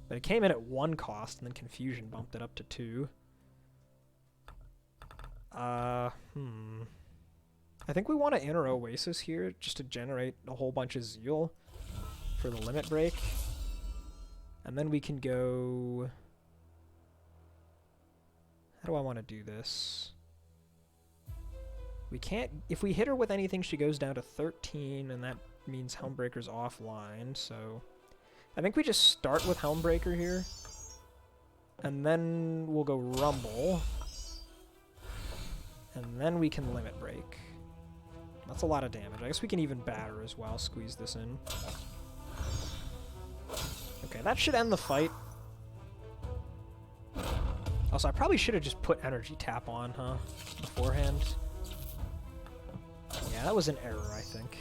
But it came in at 1 cost, and then Confusion bumped it up to 2. I think we want to Inner Oasis here, just to generate a whole bunch of Zeal for the Limit Break. And then we can go... How do I want to do this? We can't... If we hit her with anything, she goes down to 13, and that means Helmbreaker's offline, so... I think we just start with Helmbreaker here. And then we'll go Rumble. And then we can Limit Break. That's a lot of damage. I guess we can even Batter as well, squeeze this in. Okay, that should end the fight. Also, I probably should have just put Energy Tap on, huh? Beforehand. Yeah, that was an error, I think.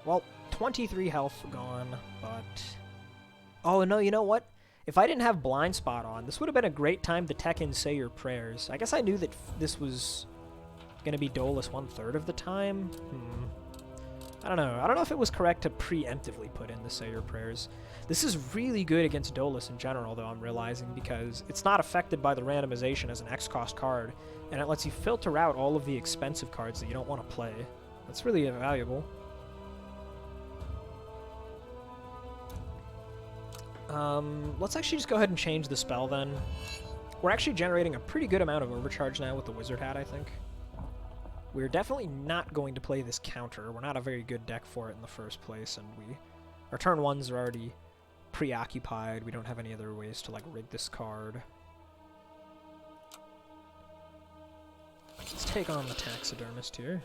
Well, 23 health gone, but... Oh, no, you know what? If I didn't have Blind Spot on, this would have been a great time to tech in Say Your Prayers. I guess I knew that this was going to be Dolus 1/3 of the time. I don't know. I don't know if it was correct to preemptively put in the Say Your Prayers. This is really good against Dolus in general, though, I'm realizing, because it's not affected by the randomization as an X-cost card, and it lets you filter out all of the expensive cards that you don't want to play. That's really valuable. Let's actually just go ahead and change the spell then. We're actually generating a pretty good amount of overcharge now with the Wizard Hat, I think. We're definitely not going to play this counter. We're not a very good deck for it in the first place, and our turn 1s are already preoccupied. We don't have any other ways to, like, rig this card. Let's take on the Taxidermist here.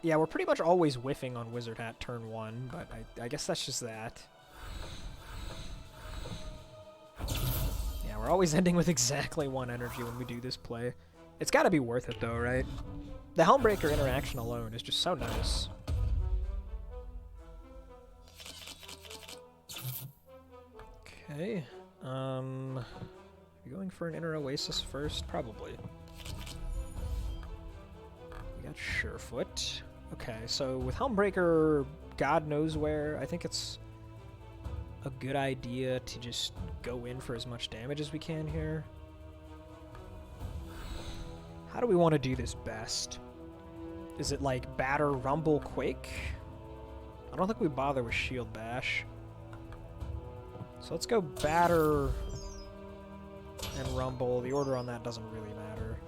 Yeah, we're pretty much always whiffing on Wizard Hat turn 1, but I guess that's just that. Yeah, we're always ending with exactly 1 energy when we do this play. It's gotta be worth it though, right? The Helmbreaker interaction alone is just so nice. Okay, are we going for an Inner Oasis first? Probably. We got Surefoot. Okay, so with Helmbreaker, God knows where, I think it's a good idea to just go in for as much damage as we can here. How do we want to do this best? Is it like Batter, Rumble, Quake? I don't think we bother with Shield Bash. So let's go Batter and Rumble. The order on that doesn't really matter.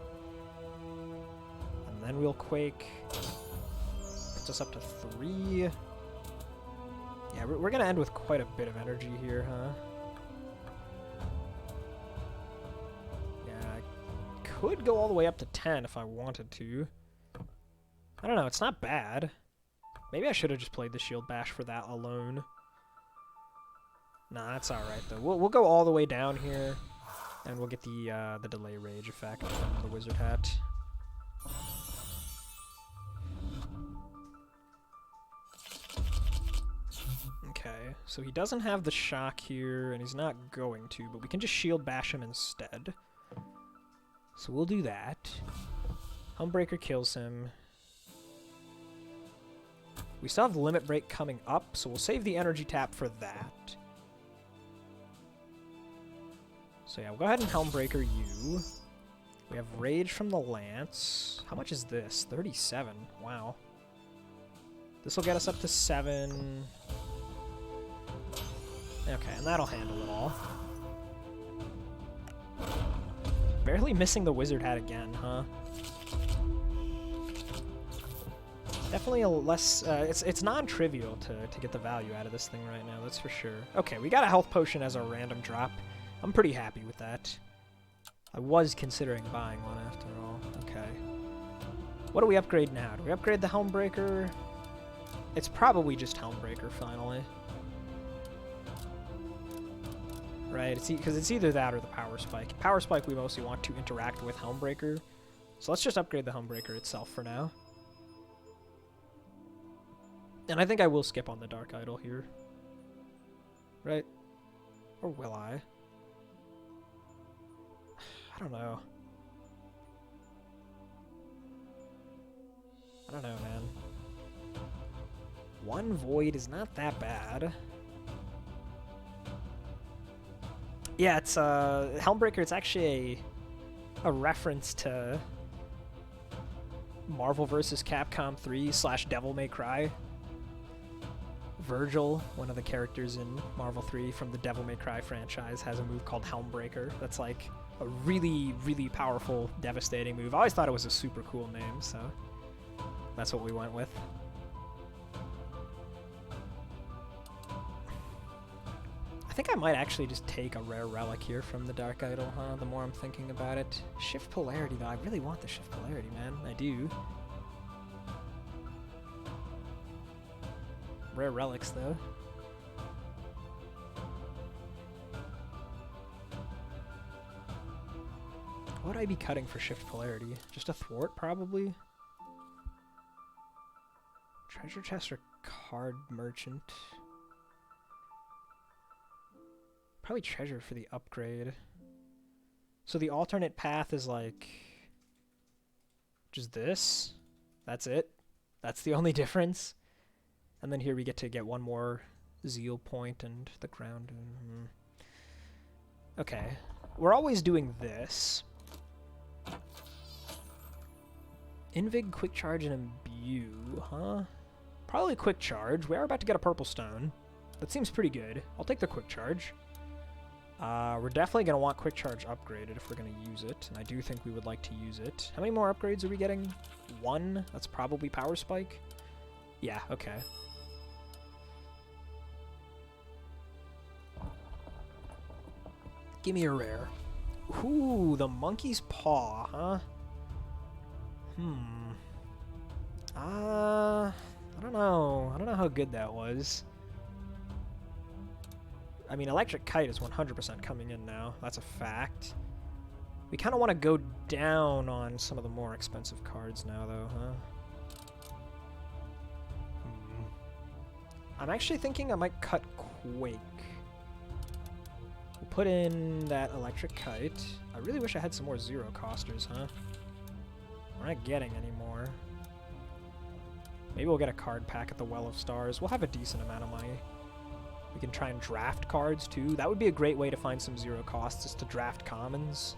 And then we'll Quake. Puts us up to 3. Yeah, we're going to end with quite a bit of energy here, huh? Yeah, I could go all the way up to 10 if I wanted to. I don't know, it's not bad. Maybe I should have just played the Shield Bash for that alone. Nah, that's alright though. We'll go all the way down here, and we'll get the delay rage effect from the Wizard Hat. Okay, so he doesn't have the shock here, and he's not going to, but we can just Shield Bash him instead. So we'll do that. Helmbreaker kills him. We still have Limit Break coming up, so we'll save the energy tap for that. So yeah, we'll go ahead and Helmbreaker you. We have Rage from the Lance. How much is this? 37. Wow. This will get us up to 7. Okay, and that'll handle it all. Barely missing the Wizard Hat again, huh? Definitely a less... it's non-trivial to get the value out of this thing right now, that's for sure. Okay, we got a health potion as a random drop. I'm pretty happy with that. I was considering buying one after all. Okay. What do we upgrade now? Do we upgrade the Helmbreaker? It's probably just Helmbreaker, finally. Right, because it's either that or the Power Spike. Power Spike we mostly want to interact with Helmbreaker. So let's just upgrade the Helmbreaker itself for now. And I think I will skip on the Dark Idol here. Right? Or will I? I don't know. I don't know, man. One Void is not that bad. Yeah, it's Helmbreaker. It's actually a reference to Marvel vs. Capcom 3 / Devil May Cry. Virgil, one of the characters in Marvel 3 from the Devil May Cry franchise, has a move called Helmbreaker. That's like a really, really powerful, devastating move. I always thought it was a super cool name, so that's what we went with. I think I might actually just take a rare relic here from the Dark Idol, huh? The more I'm thinking about it. Shift Polarity, though. I really want the Shift Polarity, man. I do. Rare relics, though. What would I be cutting for Shift Polarity? Just a thwart, probably? Treasure chest or card merchant? Probably treasure for the upgrade. So the alternate path is like... just this? That's it? That's the only difference? And then here we get one more Zeal point and the ground. Okay. We're always doing this. Invig, Quick Charge, and Imbue, huh? Probably Quick Charge. We are about to get a purple stone. That seems pretty good. I'll take the Quick Charge. We're definitely going to want Quick Charge upgraded if we're going to use it, and I do think we would like to use it. How many more upgrades are we getting? 1? That's probably Power Spike. Yeah, okay. Give me a rare. Ooh, the Monkey's Paw, huh? I don't know. I don't know how good that was. I mean, Electric Kite is 100% coming in now. That's a fact. We kind of want to go down on some of the more expensive cards now, though, huh? I'm actually thinking I might cut Quake. We'll put in that Electric Kite. I really wish I had some more zero-costers, huh? We're not getting any more. Maybe we'll get a card pack at the Well of Stars. We'll have a decent amount of money. We can try and draft cards, too. That would be a great way to find some zero costs, is to draft commons.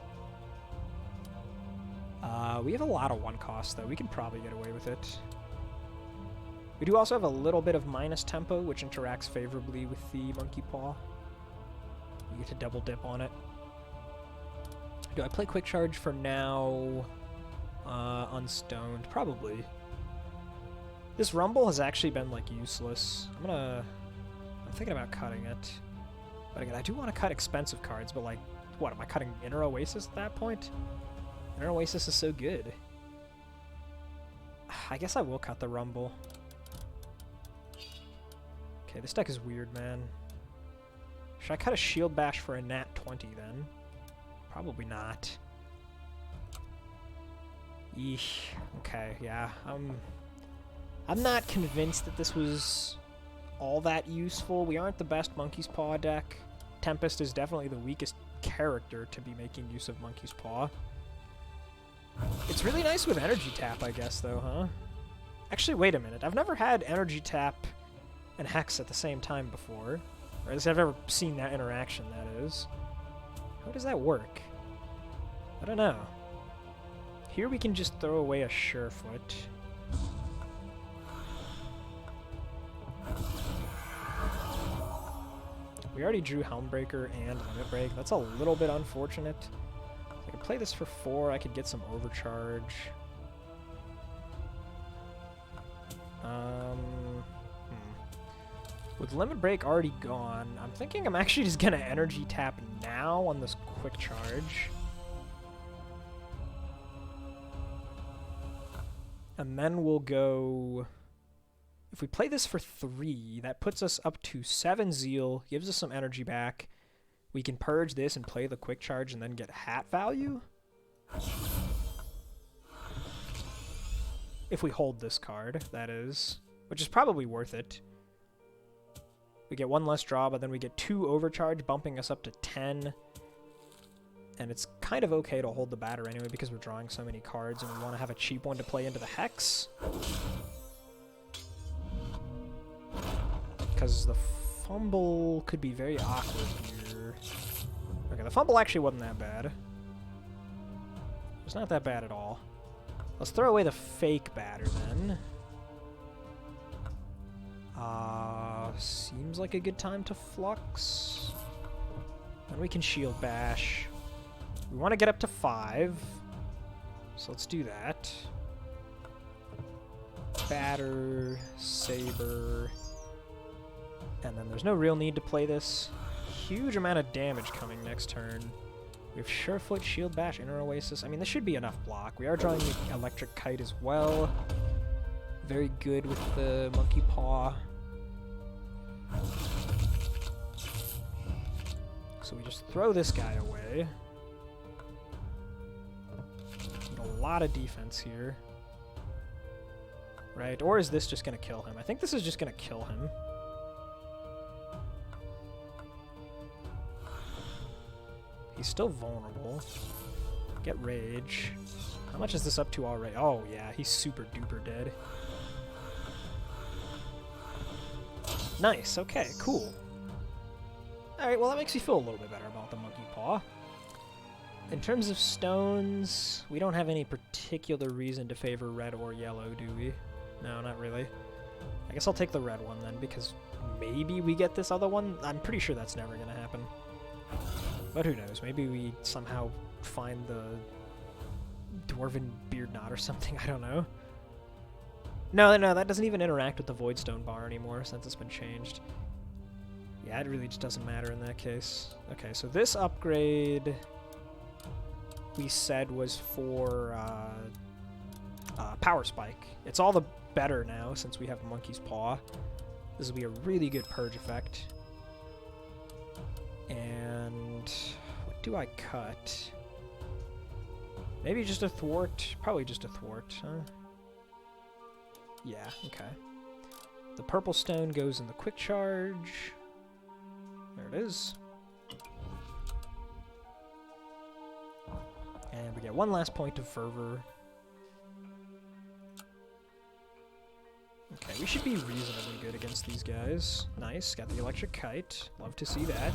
We have a lot of one cost, though. We can probably get away with it. We do also have a little bit of minus tempo, which interacts favorably with the Monkey Paw. You get to double dip on it. Do I play Quick Charge for now? Unstoned, probably. This Rumble has actually been, like, useless. I'm thinking about cutting it. But again, I do want to cut expensive cards, but, like, what, am I cutting Inner Oasis at that point? Inner Oasis is so good. I guess I will cut the Rumble. Okay, this deck is weird, man. Should I cut a Shield Bash for a nat 20 then? Probably not. Eesh. Okay, yeah. I'm not convinced that this was all that useful. We aren't the best Monkey's Paw deck. Tempest is definitely the weakest character to be making use of Monkey's Paw. It's really nice with Energy Tap, I guess, though, huh? Actually, wait a minute. I've never had Energy Tap and Hex at the same time before. Or at least I've never seen that interaction, that is. How does that work? I don't know. Here we can just throw away a Surefoot. We already drew Helmbreaker and Limit Break. That's a little bit unfortunate. I could play this for 4. I could get some Overcharge. With Limit Break already gone, I'm thinking I'm actually just gonna Energy Tap now on this Quick Charge. And then we'll go... If we play this for 3, that puts us up to 7 Zeal, gives us some energy back. We can purge this and play the Quick Charge and then get hat value. If we hold this card, that is. Which is probably worth it. We get 1 less draw, but then we get 2 Overcharge, bumping us up to 10. And it's kind of okay to hold the batter anyway because we're drawing so many cards and we want to have a cheap one to play into the Hex. Because the fumble could be very awkward here. Okay, the fumble actually wasn't that bad. It's not that bad at all. Let's throw away the fake batter then. Seems like a good time to Flux. And we can Shield Bash. We want to get up to 5. So let's do that. Batter, Saber. And then there's no real need to play this. Huge amount of damage coming next turn. We have Surefoot, Shield Bash, Inner Oasis. I mean, this should be enough block. We are drawing the Electric Kite as well. Very good with the Monkey Paw. So we just throw this guy away. Need a lot of defense here. Right? Or is this just going to kill him? I think this is just going to kill him. He's still vulnerable. Get Rage. How much is this up to already? Oh, yeah, he's super duper dead. Nice, okay, cool. Alright, well that makes me feel a little bit better about the Monkey Paw. In terms of stones, we don't have any particular reason to favor red or yellow, do we? No, not really. I guess I'll take the red one then, because maybe we get this other one? I'm pretty sure that's never gonna happen. But who knows, maybe we somehow find the Dwarven Beard Knot or something, I don't know. No, that doesn't even interact with the Voidstone bar anymore since it's been changed. Yeah, it really just doesn't matter in that case. Okay, so this upgrade we said was for Power Spike. It's all the better now since we have Monkey's Paw. This will be a really good purge effect. And what do I cut? Maybe just a thwart? Probably just a thwart, huh? Yeah, okay. The purple stone goes in the Quick Charge. There it is. And we get 1 last point of Fervor. Okay, we should be reasonably good against these guys. Nice, got the Electric Kite. Love to see that.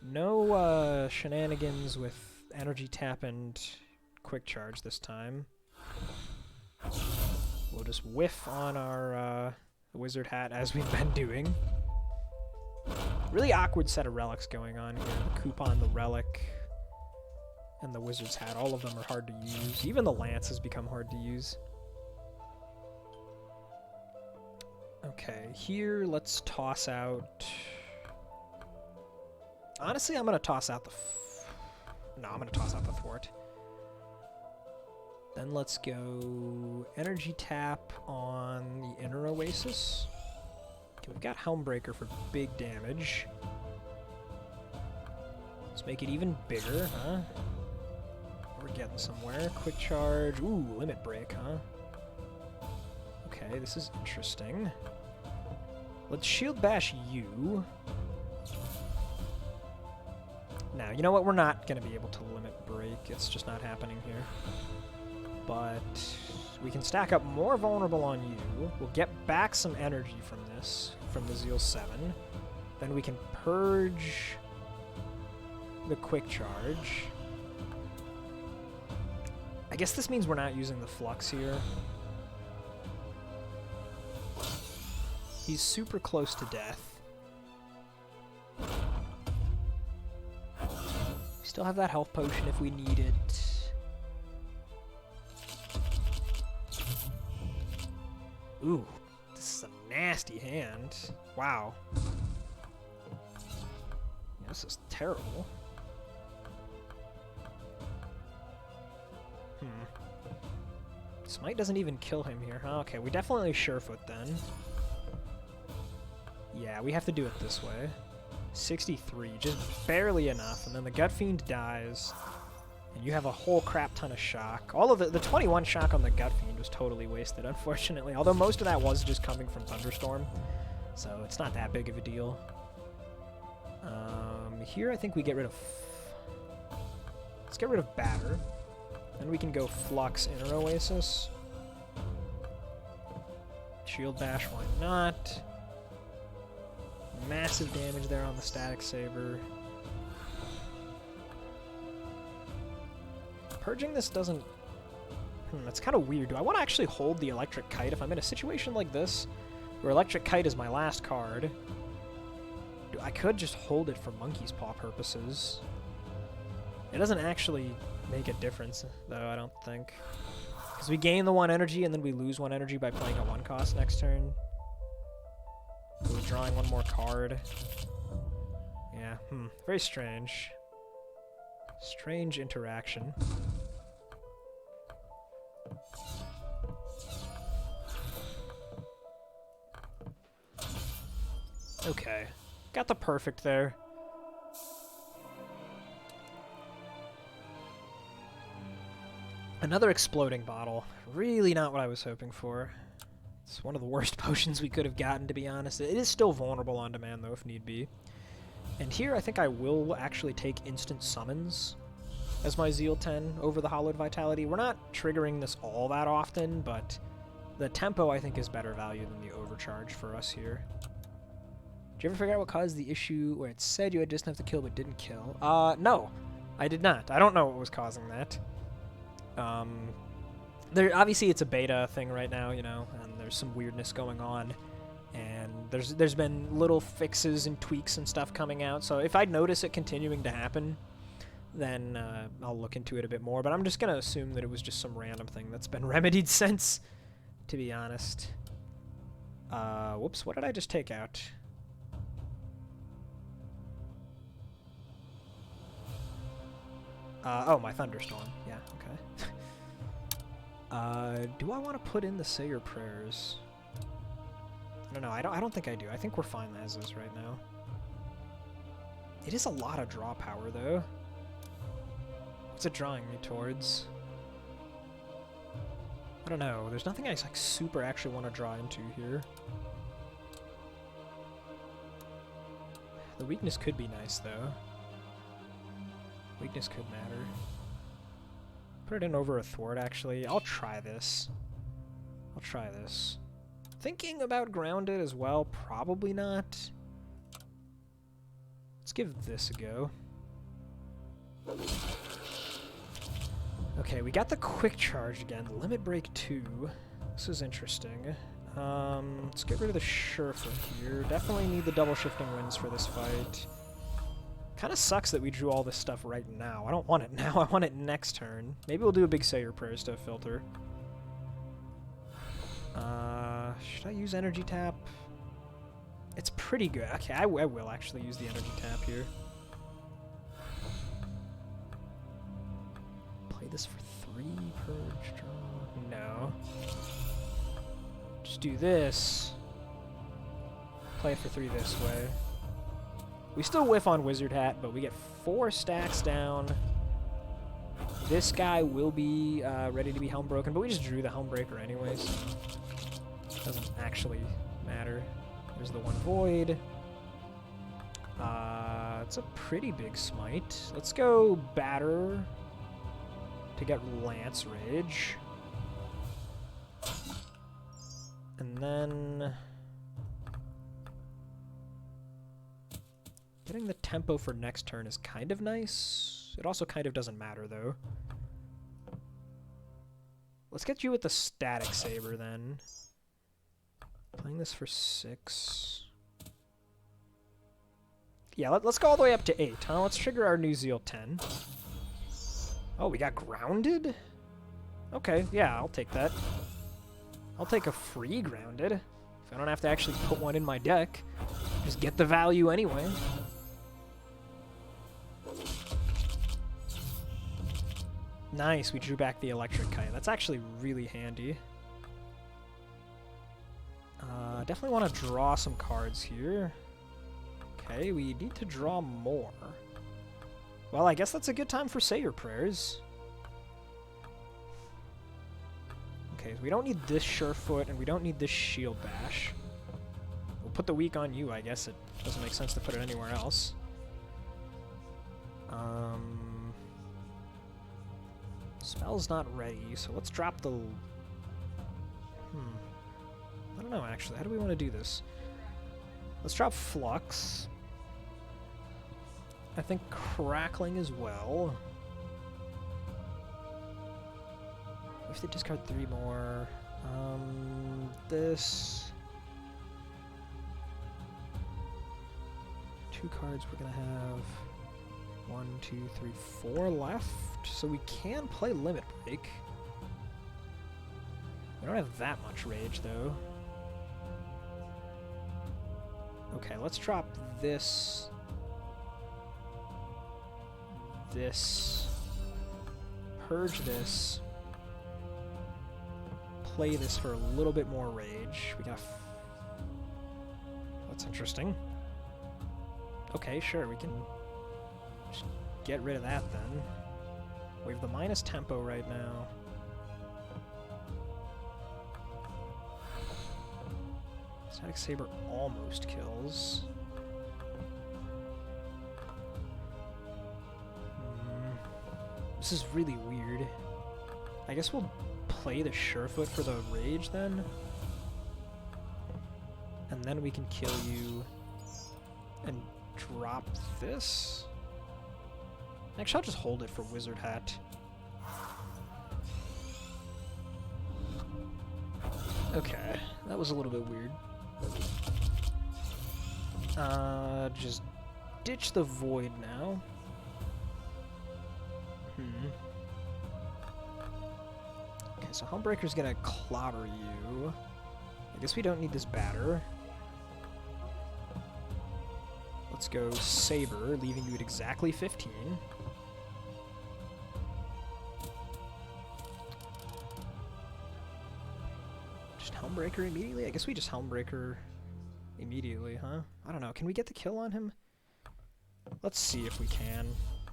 No shenanigans with Energy Tap and Quick Charge this time. We'll just whiff on our Wizard Hat as we've been doing. Really awkward set of relics going on here. The Coupon, the Relic, and the Wizard's Hat. All of them are hard to use. Even the Lance has become hard to use. Okay, here let's toss out... Honestly, I'm going to toss out the... No, I'm going to toss out the Thwart. Then let's go energy tap on the inner oasis. Okay, we've got Helmbreaker for big damage. Let's make it even bigger, huh? We're getting somewhere. Quick charge. Ooh, limit break, huh? Okay, this is interesting. Let's shield bash you. Now, you know what? We're not going to be able to limit break. It's just not happening here. But we can stack up more vulnerable on you. We'll get back some energy from this, from the Zeal 7. Then we can purge the quick charge. I guess this means we're not using the flux here. He's super close to death. We still have that health potion if we need it. Ooh, this is a nasty hand. Wow. This is terrible. Smite doesn't even kill him here. Oh, okay, we definitely Surefoot then. Yeah, we have to do it this way. 63, just barely enough, and then the Gut Fiend dies, and you have a whole crap ton of shock. All of the 21 shock on the Gut Fiend was totally wasted, unfortunately, although most of that was just coming from Thunderstorm, so it's not that big of a deal. Here I think we get rid of... Let's get rid of Batter. Then we can go Flux Inner Oasis. Shield Bash, why not? Massive damage there on the Static Saber. Purging this doesn't... that's kind of weird. Do I want to actually hold the Electric Kite if I'm in a situation like this, where Electric Kite is my last card? I could just hold it for Monkey's Paw purposes. It doesn't actually make a difference, though, I don't think. Because we gain the 1 energy, and then we lose 1 energy by playing a 1 cost next turn. So we're drawing 1 more card. Yeah, very strange. Strange interaction. Okay. Got the perfect there. Another exploding bottle. Really not what I was hoping for. It's one of the worst potions we could have gotten, to be honest. It is still vulnerable on demand, though, if need be. And here I think I will actually take instant summons as my Zeal 10 over the Hallowed Vitality. We're not triggering this all that often, but the tempo I think is better value than the overcharge for us here. Did you ever figure out what caused the issue where it said you had just enough to kill but didn't kill? No, I did not. I don't know what was causing that. Obviously it's a beta thing right now, you know, and there's some weirdness going on, and there's been little fixes and tweaks and stuff coming out, so if I notice it continuing to happen, then I'll look into it a bit more, but I'm just gonna assume that it was just some random thing that's been remedied since, to be honest. Whoops, what did I just take out? Oh, my Thunderstorm. Yeah, okay. Do I want to put in the Say Your Prayers? I don't know. I don't think I do. I think we're fine as is right now. It is a lot of draw power, though. What's it drawing me towards? I don't know. There's nothing I like super actually want to draw into here. The weakness could be nice, though. Weakness could matter. Put it in over a thwart, actually. I'll try this. I'll try this. Thinking about grounded as well. Probably not. Let's give this a go. Okay, we got the quick charge again. Limit break 2. This is interesting. Let's get rid of the Surefoot here. Definitely need the double shifting winds for this fight. Kind of sucks that we drew all this stuff right now. I don't want it now. I want it next turn. Maybe we'll do a big Say Your Prayers to filter. Should I use Energy Tap? It's pretty good. Okay, I will actually use the Energy Tap here. Play this for Purge, draw. No. Just do this. Play for 3 this way. We still whiff on Wizard Hat, but we get 4 stacks down. This guy will be ready to be Helmbroken, but we just drew the Helmbreaker anyways. Doesn't actually matter. There's the 1 Void. It's a pretty big smite. Let's go Batter to get Lance Rage. And then getting the tempo for next turn is kind of nice. It also kind of doesn't matter, though. Let's get you with the Static Saber, then. Playing this for 6. Yeah, let's go all the way up to 8, huh? Let's trigger our new Zeal 10. Oh, we got grounded? Okay, yeah, I'll take that. I'll take a free grounded. If I don't have to actually put one in my deck. Just get the value anyway. Nice, we drew back the Electric Kite. That's actually really handy. Definitely want to draw some cards here. Okay, we need to draw more. Well, I guess that's a good time for Say Your Prayers. Okay, so we don't need this Surefoot, and we don't need this Shield Bash. We'll put the weak on you, I guess. It doesn't make sense to put it anywhere else. Spell's not ready, so let's drop the... I don't know, actually. How do we want to do this? Let's drop Flux. I think Crackling as well. We have to discard 3 more. This... 2 cards we're gonna have... 1, 2, 3, 4 left. So we can play Limit Break. We don't have that much rage, though. Okay, let's drop this. This. Purge this. Play this for a little bit more rage. We got... That's interesting. Okay, sure, we can just get rid of that then. We have the minus tempo right now. Static Saber almost kills. This is really weird. I guess we'll play the Surefoot for the rage then. And then we can kill you and drop this. Actually, I'll just hold it for Wizard Hat. Okay, that was a little bit weird. Just ditch the Void now. Okay, so Helmbreaker's gonna clobber you. I guess we don't need this Batter. Let's go Saber, leaving you at exactly 15. Just Helmbreaker immediately? I guess we just Helmbreaker immediately, huh? I don't know. Can we get the kill on him? Let's see if we can.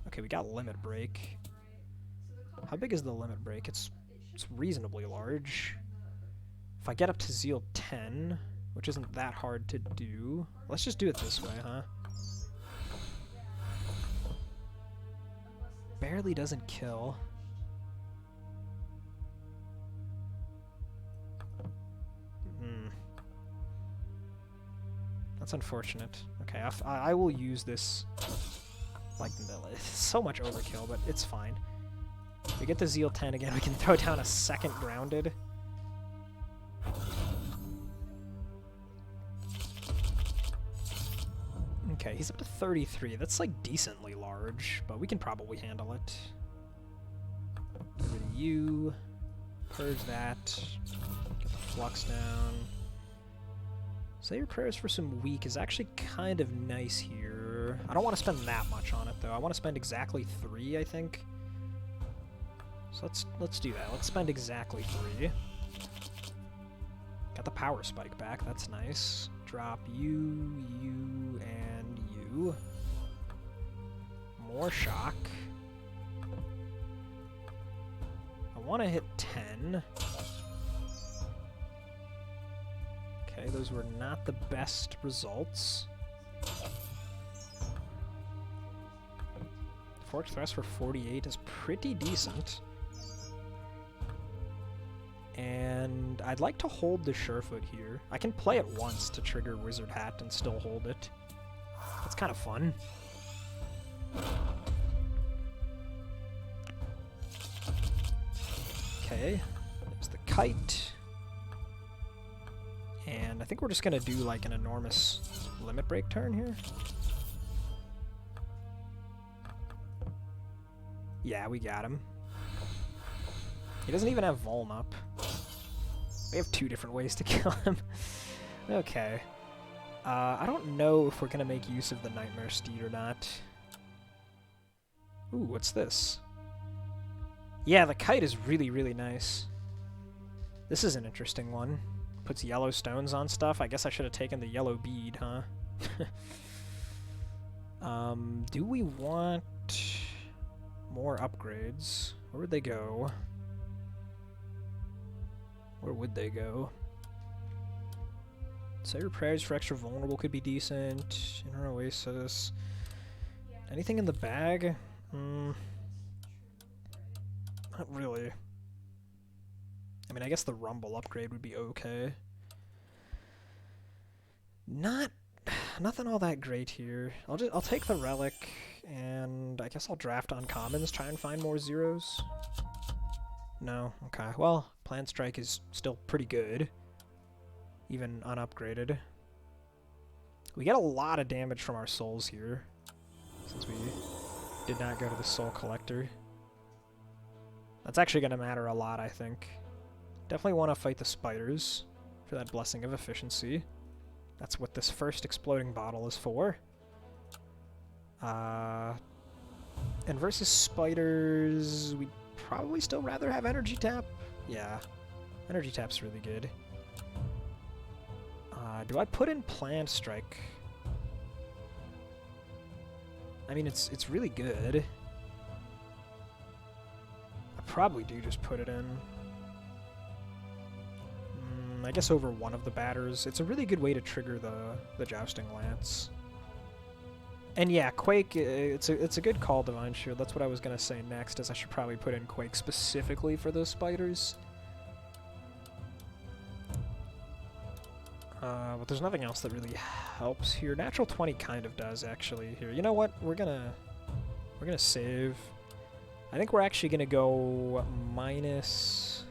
Okay, we got Limit Break. How big is the Limit Break? It's reasonably large. If I get up to Zeal 10, which isn't that hard to do, let's just do it this way, huh? Barely doesn't kill. That's unfortunate. Okay, I will use this. Like, it's so much overkill, but it's fine. We get the Zeal 10 again, we can throw down a second grounded. Okay, he's up to 33. That's like decently large, but we can probably handle it. Get rid of you. Purge that. Get the Flux down. Say Your Prayers for some weak is actually kind of nice here. I don't want to spend that much on it, though. I want to spend exactly 3, I think. So let's do that. Let's spend exactly 3. Got the power spike back. That's nice. Drop you, you, and you. More shock. I want to hit 10. Okay, those were not the best results. Fork Thrust for 48 is pretty decent. And I'd like to hold the Surefoot here. I can play it once to trigger Wizard Hat and still hold it. That's kind of fun. Okay, there's the kite. And I think we're just going to do like an enormous limit break turn here. Yeah, we got him. He doesn't even have Vuln up. We have 2 different ways to kill him. Okay. I don't know if we're going to make use of the Nightmare Steed or not. Ooh, what's this? Yeah, the kite is really, really nice. This is an interesting one. Puts yellow stones on stuff. I guess I should have taken the yellow bead, huh? Do we want more upgrades? Where would they go? Where would they go? Say your prayers for extra vulnerable could be decent. Inner Oasis. Anything in the bag? Not really. I mean, I guess the Rumble upgrade would be okay. Nothing all that great here. I'll take the Relic, and I guess I'll draft on commons, try and find more zeros. No? Okay. Well, Plant Strike is still pretty good, even unupgraded. We get a lot of damage from our souls here, since we did not go to the Soul Collector. That's actually going to matter a lot, I think. Definitely want to fight the spiders for that Blessing of Efficiency. That's what this first exploding bottle is for. And versus spiders, we'd probably still rather have Energy Tap. Yeah, Energy Tap's really good. Do I put in Plant Strike? I mean, it's really good. I probably do just put it in. I guess over one of the batters. It's a really good way to trigger the Jousting Lance. And yeah, Quake, it's a good call, Divine Shield. That's what I was going to say next, is I should probably put in Quake specifically for those spiders. But there's nothing else that really helps here. Natural 20 kind of does, actually, here. You know what? We're gonna save. I think we're actually gonna go minus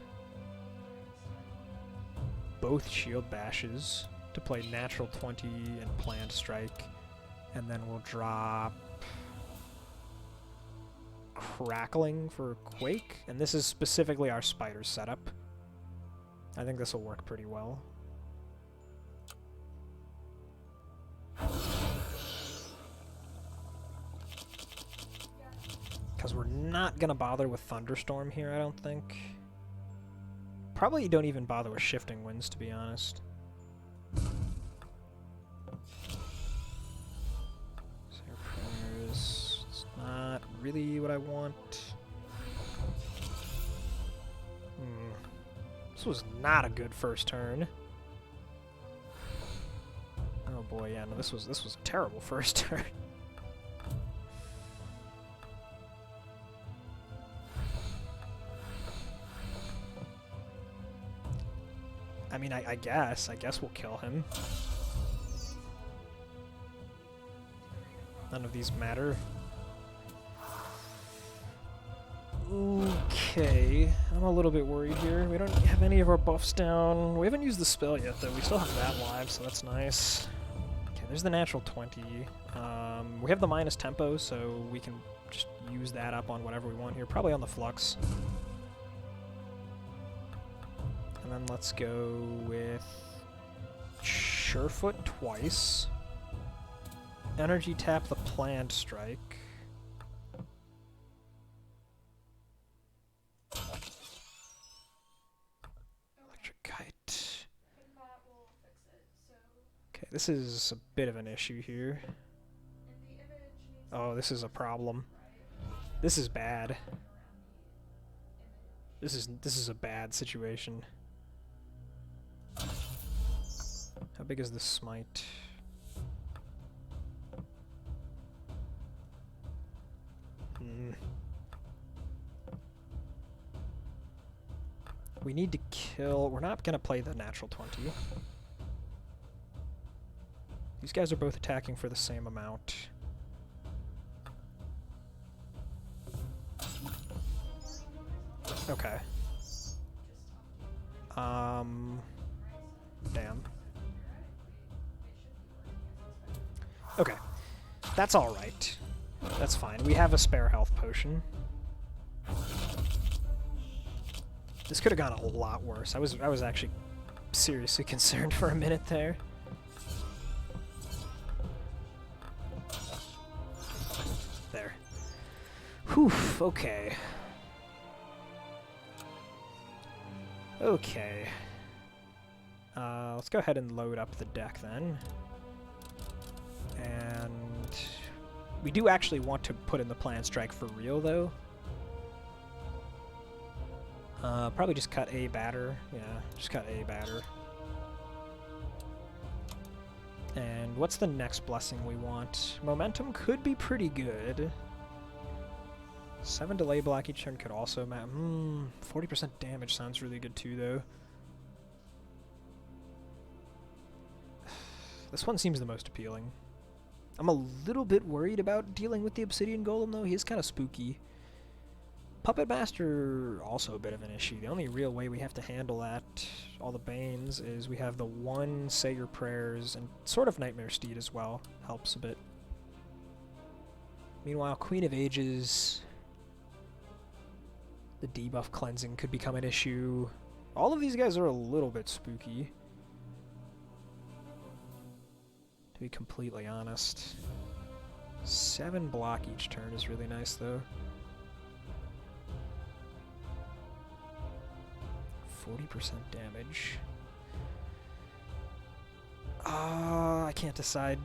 both shield bashes to play natural 20 and Plant Strike, and then we'll drop Crackling for Quake, and this is specifically our spider setup. I think this will work pretty well. Because we're not going to bother with Thunderstorm here, I don't think. Probably don't even bother with Shifting Winds, to be honest. It's not really what I want. This was not a good first turn. Oh boy, yeah, no, this was a terrible first turn. I mean, I guess we'll kill him. None of these matter. Okay, I'm a little bit worried here. We don't have any of our buffs down. We haven't used the spell yet, though. We still have that live, so that's nice. Okay, there's the natural 20. We have the minus tempo, so we can just use that up on whatever we want here. Probably on the Flux. And then let's go with Surefoot twice. Energy tap the Plant Strike. this is a bit of an issue here. Oh, this is a problem. This is bad. This is a bad situation. How big is this smite? We need to kill... We're not going to play the natural 20. These guys are both attacking for the same amount. Okay. Damn. Okay. That's alright. That's fine. We have a spare health potion. This could have gone a lot worse. I was actually seriously concerned for a minute there. There. Whew, okay. Okay. Let's go ahead and load up the deck then. And we do actually want to put in the Plan Strike for real, though. Probably just cut a batter. Yeah, just cut a batter. And what's the next blessing we want? Momentum could be pretty good. 7 delay block each turn could also matter. 40% damage sounds really good too, though. This one seems the most appealing. I'm a little bit worried about dealing with the Obsidian Golem, though. He is kind of spooky. Puppet Master, also a bit of an issue. The only real way we have to handle that, all the Banes, is we have the one Say Your Prayers, and sort of Nightmare Steed as well. Helps a bit. Meanwhile, Queen of Ages... The debuff cleansing could become an issue. All of these guys are a little bit spooky, to be completely honest. 7 block each turn is really nice, though. 40% damage. I can't decide.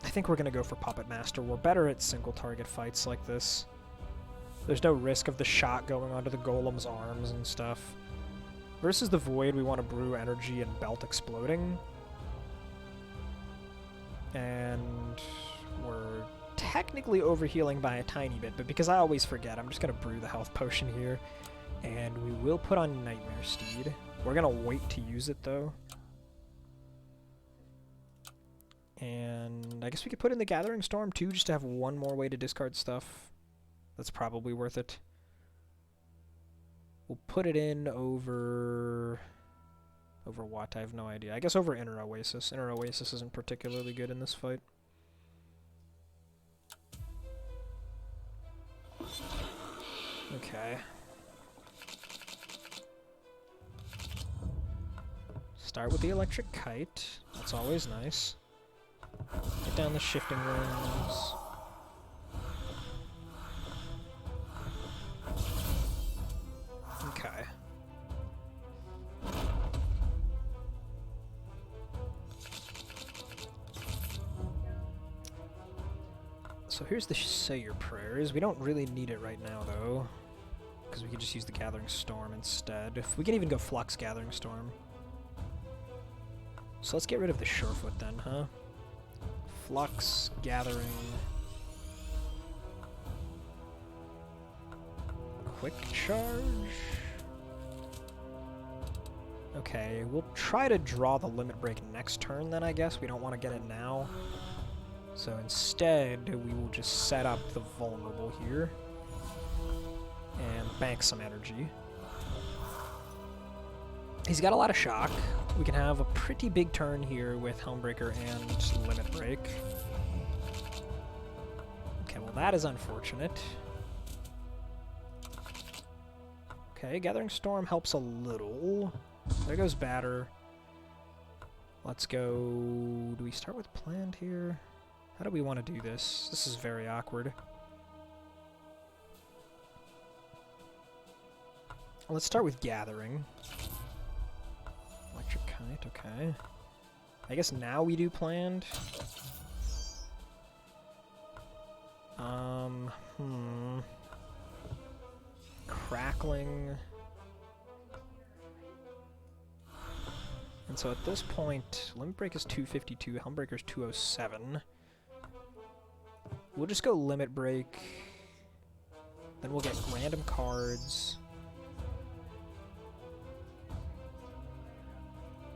I think we're going to go for Puppet Master. We're better at single target fights like this. There's no risk of the shot going onto the Golem's arms and stuff. Versus the Void, we want to brew energy and belt exploding. And we're technically overhealing by a tiny bit, but because I always forget, I'm just going to brew the health potion here. And we will put on Nightmare Steed. We're going to wait to use it, though. And I guess we could put in the Gathering Storm, too, just to have one more way to discard stuff. That's probably worth it. We'll put it in over... Over what? I have no idea. I guess over Inner Oasis. Inner Oasis isn't particularly good in this fight. Okay. Start with the Electric Kite. That's always nice. Get down the Shifting Rings. Okay. So here's the Say Your Prayers. We don't really need it right now, though, because we could just use the Gathering Storm instead. If we can even go Flux Gathering Storm. So let's get rid of the Surefoot then, huh? Flux, Gathering... Quick Charge? Okay, we'll try to draw the Limit Break next turn then, I guess. We don't want to get it now. So instead, we will just set up the Vulnerable here. And bank some energy. He's got a lot of shock. We can have a pretty big turn here with Helmbreaker and Limit Break. Okay, well that is unfortunate. Okay, Gathering Storm helps a little. There goes Batter. Let's go... Do we start with Planned here? How do we want to do this? This is very awkward. Let's start with Gathering. Electric Kite, okay. I guess now we do planned. Crackling. And so at this point, Limit Break is 252, Helmbreaker is 207. We'll just go Limit Break. Then we'll get random cards.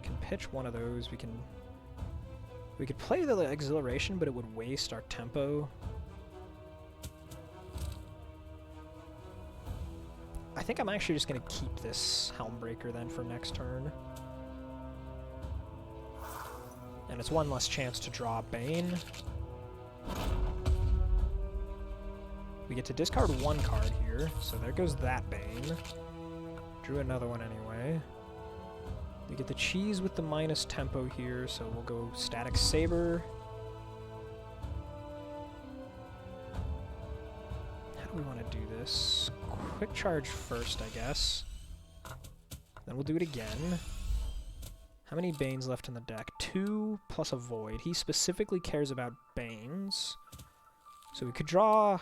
Can pitch one of those. We could play the Exhilaration, but it would waste our tempo. I think I'm actually just going to keep this Helmbreaker then for next turn. And it's one less chance to draw Bane. We get to discard one card here, so there goes that Bane. Drew another one anyway. We get the cheese with the minus tempo here, so we'll go Static Saber. How do we want to do this? Quick charge first, I guess. Then we'll do it again. How many Banes left in the deck? 2 plus a Void. He specifically cares about Banes. So we could draw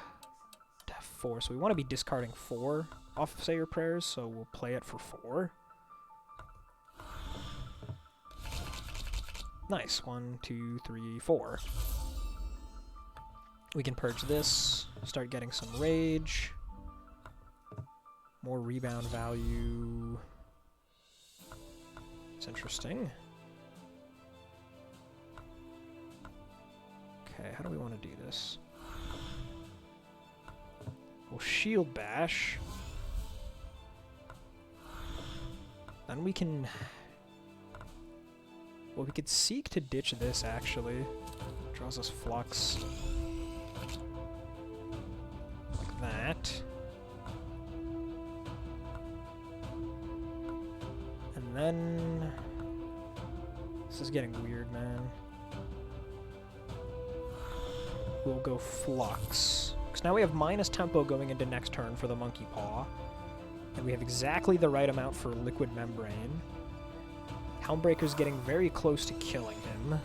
4. So we want to be discarding 4 off Say Your Prayers, so we'll play it for 4. Nice. 1, 2, 3, 4. We can purge this, start getting some rage. More rebound value. It's interesting. Okay, how do we want to do this? We'll Shield Bash. Then we can... Well, we could seek to ditch this, actually. Draws us Flux. Like that. And then... This is getting weird, man. We'll go Flux. Because now we have minus tempo going into next turn for the Monkey Paw. And we have exactly the right amount for Liquid Membrane. Helmbreaker's getting very close to killing him.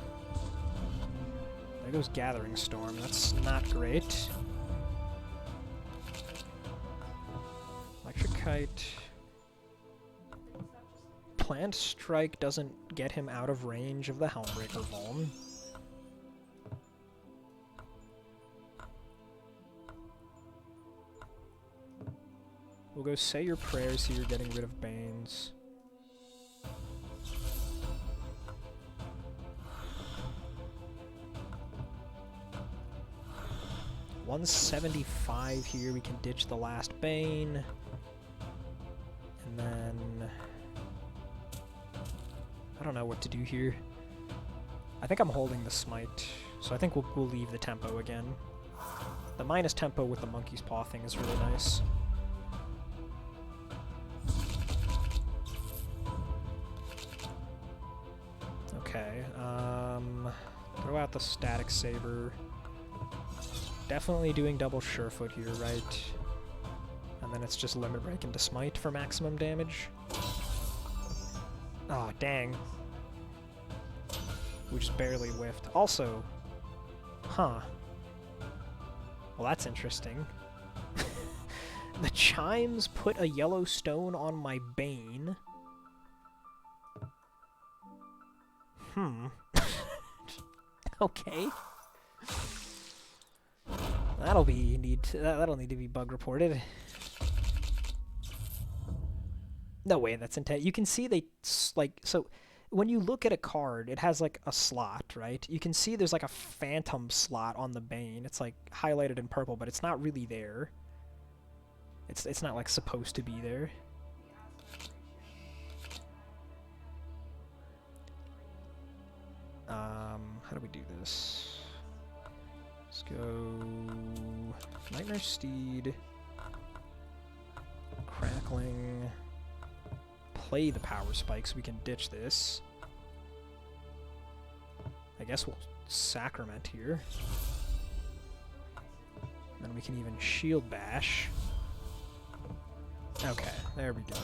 There goes Gathering Storm. That's not great. Electric Kite. Plant Strike doesn't get him out of range of the Helmbreaker Vuln. We'll go Say Your Prayers here, getting rid of Banes. $175 here, we can ditch the last Bane. And then... I don't know what to do here. I think I'm holding the Smite, so I think we'll leave the tempo again. The minus tempo with the Monkey's Paw thing is really nice. Okay, throw out the Static Saber. Definitely doing double Surefoot here, right? And then it's just Limit Break into Smite for maximum damage. Oh, dang. We just barely whiffed. Also, huh. Well, that's interesting. The Chimes put a yellow stone on my Bane. Okay. That'll need to be bug reported. No way, that's intent. You can see so when you look at a card, it has like a slot, right? You can see there's like a phantom slot on the Bane. It's like highlighted in purple, but it's not really there. It's not like supposed to be there. How do we do this? Let's go Nightmare Steed, Crackling, play the Power Spike so we can ditch this. I guess we'll Sacrament here. Then we can even Shield Bash. Okay, there we go.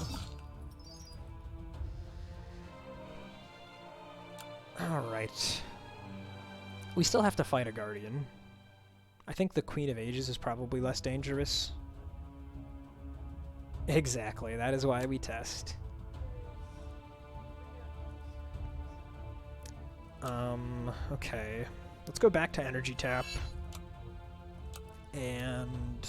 Alright. We still have to fight a Guardian. I think the Queen of Ages is probably less dangerous. Exactly, that is why we test. Okay. Let's go back to Energy Tap. And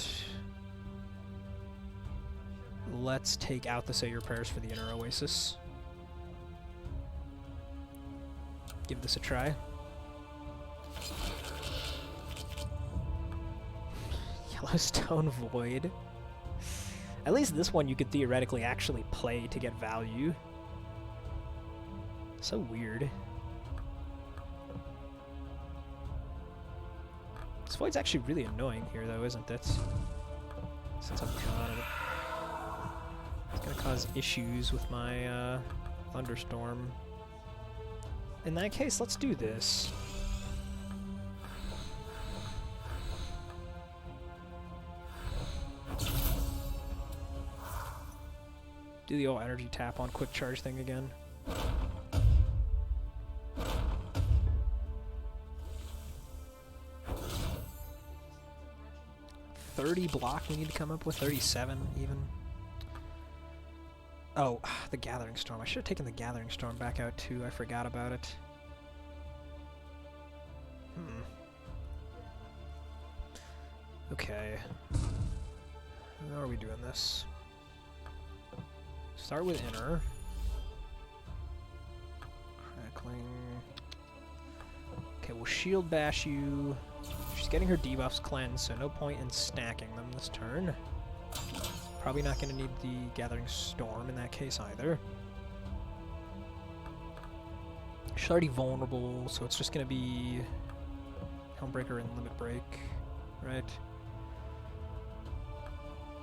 let's take out the Say Your Prayers for the Inner Oasis. Give this a try. Yellowstone Void. At least this one you could theoretically actually play to get value. So weird. This Void's actually really annoying here though, isn't it? Since I'm drawn it. It's gonna cause issues with my Thunderstorm. In that case, let's do this. Do the old energy tap on quick charge thing again. $30 block we need to come up with, 37 even. Oh, the Gathering Storm. I should have taken the Gathering Storm back out too. I forgot about it. Okay. How are we doing this? Start with Inner. Crackling. Okay, we'll Shield Bash you. She's getting her debuffs cleansed, so no point in stacking them this turn. Probably not going to need the Gathering Storm in that case either. She's already vulnerable, so it's just going to be Helmbreaker and Limit Break, right?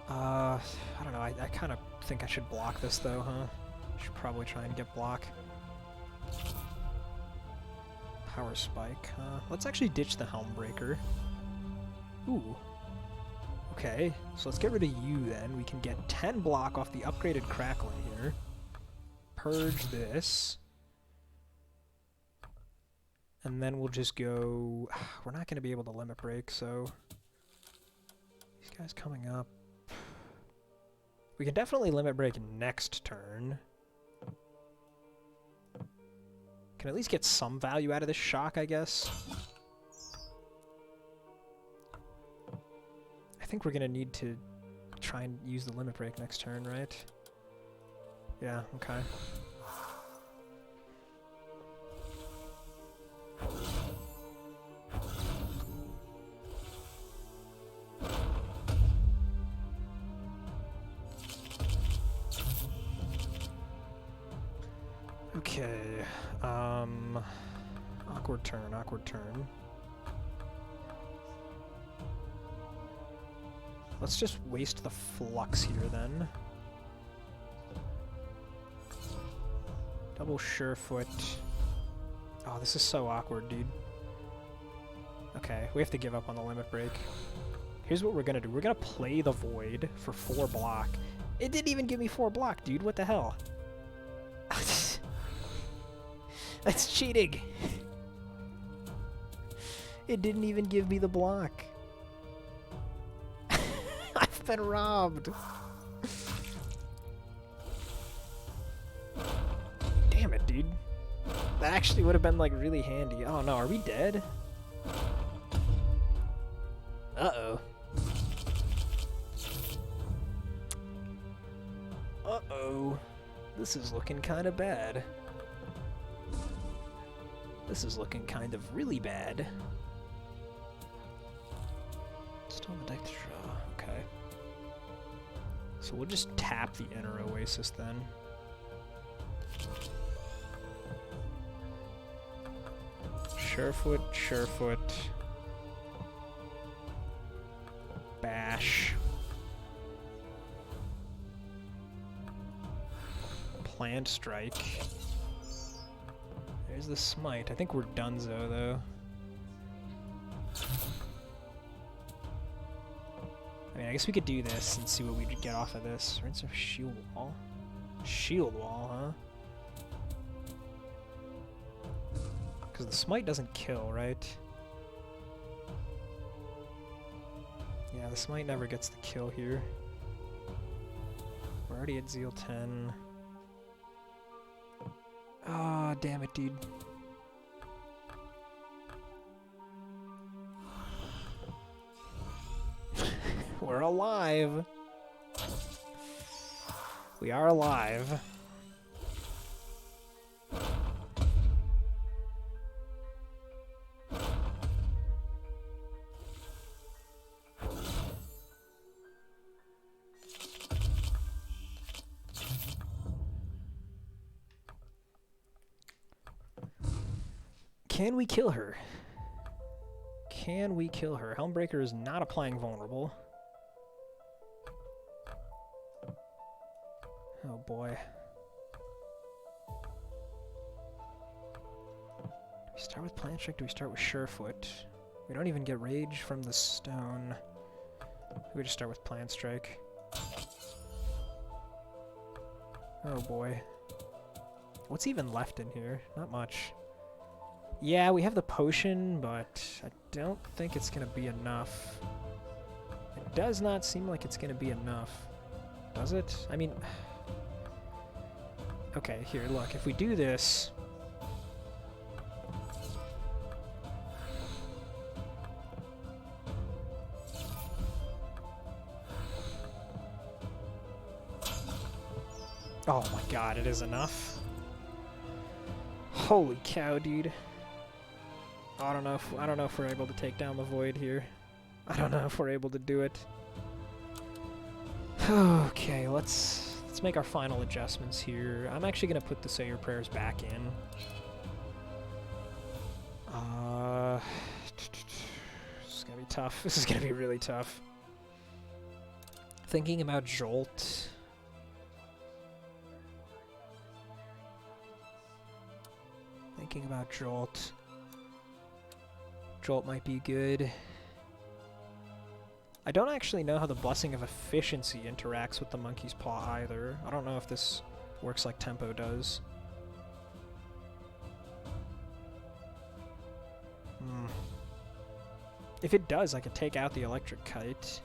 I don't know, I kind of think I should block this though, huh? Should probably try and get block. Power Spike, huh? Let's actually ditch the Helmbreaker. Ooh. Okay, so let's get rid of you then. We can get 10 block off the upgraded Crackling here. Purge this. And then we'll just go... We're not going to be able to Limit Break, so... These guys coming up... We can definitely Limit Break next turn. Can at least get some value out of this shock, I guess. I think we're going to need to try and use the Limit Break next turn, right? Yeah, okay. Okay, awkward turn, awkward turn. Let's just waste the Flux here then. Double Surefoot. Oh, this is so awkward, dude. Okay, we have to give up on the Limit Break. Here's what we're gonna do. We're gonna play the Void for 4 block. It didn't even give me 4 block, dude. What the hell? That's cheating! It didn't even give me the block. I've been robbed! Damn it, dude. That actually would have been, like, really handy. Oh no, are we dead? Uh-oh. Uh-oh. This is looking kinda bad. This is looking kind of really bad. Still on the deck to draw. Okay. So we'll just tap the Inner Oasis then. Surefoot, Surefoot. Bash. Plant Strike. There's the Smite. I think we're donezo, though. I mean, I guess we could do this and see what we get off of this. Rinse of Shield Wall? Shield Wall, huh? Because the smite doesn't kill, right? Yeah, the smite never gets the kill here. We're already at Zeal 10. Ah, damn it, dude. We're alive. We are alive. Can we kill her? Can we kill her? Helmbreaker is not applying vulnerable. Oh boy. Do we start with Plant Strike? Do we start with Surefoot? We don't even get Rage from the stone. We just start with Plant Strike. Oh boy. What's even left in here? Not much. Yeah, we have the potion, but I don't think it's going to be enough. It does not seem like it's going to be enough. Does it? I mean... Okay, here, look. If we do this... Oh my god, it is enough. Holy cow, dude. I don't know if we're able to take down the void here. I don't know if we're able to do it. Okay, let's make our final adjustments here. I'm actually gonna put the Say Your Prayers back in. This is gonna be tough. This is gonna be really tough. Thinking about Jolt. Thinking about Jolt. Jolt might be good. I don't actually know how the Blessing of Efficiency interacts with the Monkey's Paw either. I don't know if this works like Tempo does. If it does, I could take out the Electric Kite.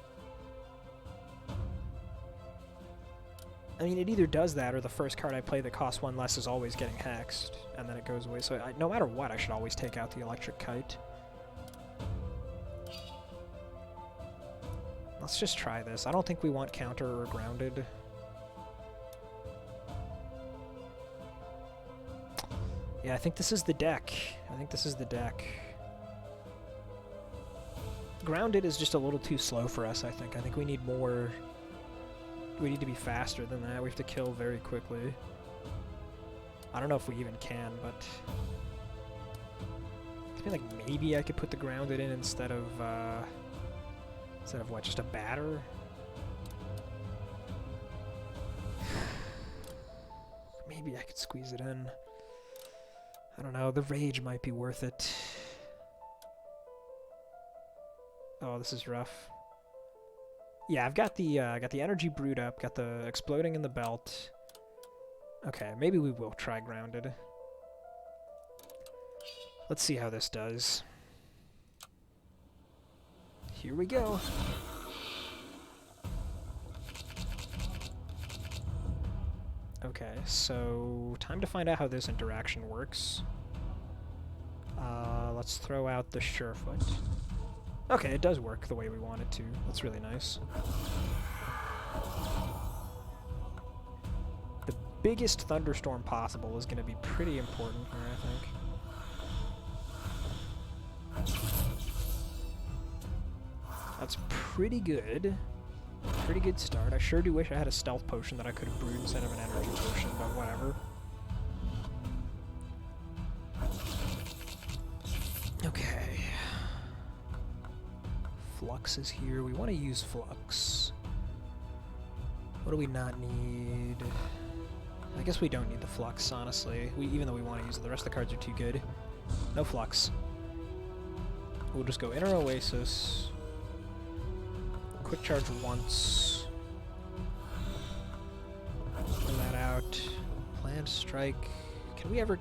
I mean, it either does that or the first card I play that costs 1 less is always getting hexed, and then it goes away. So no matter what, I should always take out the Electric Kite. Let's just try this. I don't think we want counter or grounded. Yeah, I think this is the deck. I think this is the deck. Grounded is just a little too slow for us, I think. I think we need more... We need to be faster than that. We have to kill very quickly. I don't know if we even can, but... I feel like maybe I could put the grounded in instead of what, just a batter? Maybe I could squeeze it in. I don't know, the rage might be worth it. Oh, this is rough. Yeah, I've got the energy brewed up, got the exploding in the belt. Okay, maybe we will try grounded. Let's see how this does. Here we go. Okay, so time to find out how this interaction works. Let's throw out the Surefoot. Okay, it does work the way we want it to. That's really nice. The biggest thunderstorm possible is going to be pretty important here, I think. That's pretty good. Pretty good start. I sure do wish I had a stealth potion that I could have brewed instead of an energy potion, but whatever. Okay. Flux is here. We want to use Flux. What do we not need? I guess we don't need the Flux, honestly. Even though we want to use it, the rest of the cards are too good. No Flux. We'll just go Inner Oasis. Quick charge once. Throw that out. Plant Strike. Can we ever...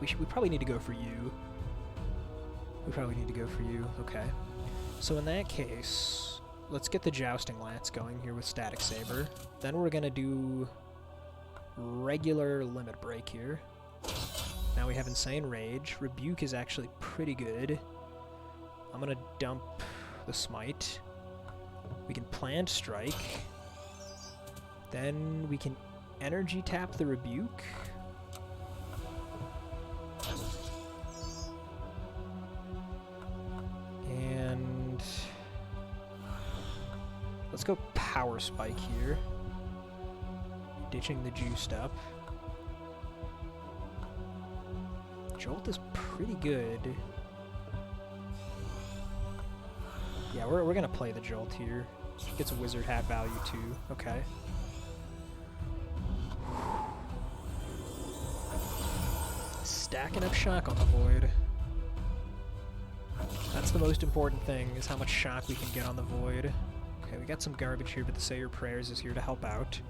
We probably need to go for you. We probably need to go for you. Okay. So in that case, let's get the Jousting Lance going here with Static Saber. Then we're gonna do regular Limit Break here. Now we have Insane Rage. Rebuke is actually pretty good. I'm gonna dump the Smite. We can Plant Strike. Then we can Energy Tap the Rebuke. And let's go Power Spike here. Ditching the Juiced Up. Jolt is pretty good. Yeah, we're gonna play the Jolt here. Gets a Wizard Hat value too. Okay. Stacking up shock on the Void. That's the most important thing, is how much shock we can get on the Void. Okay, we got some garbage here, but the Say Your Prayers is here to help out.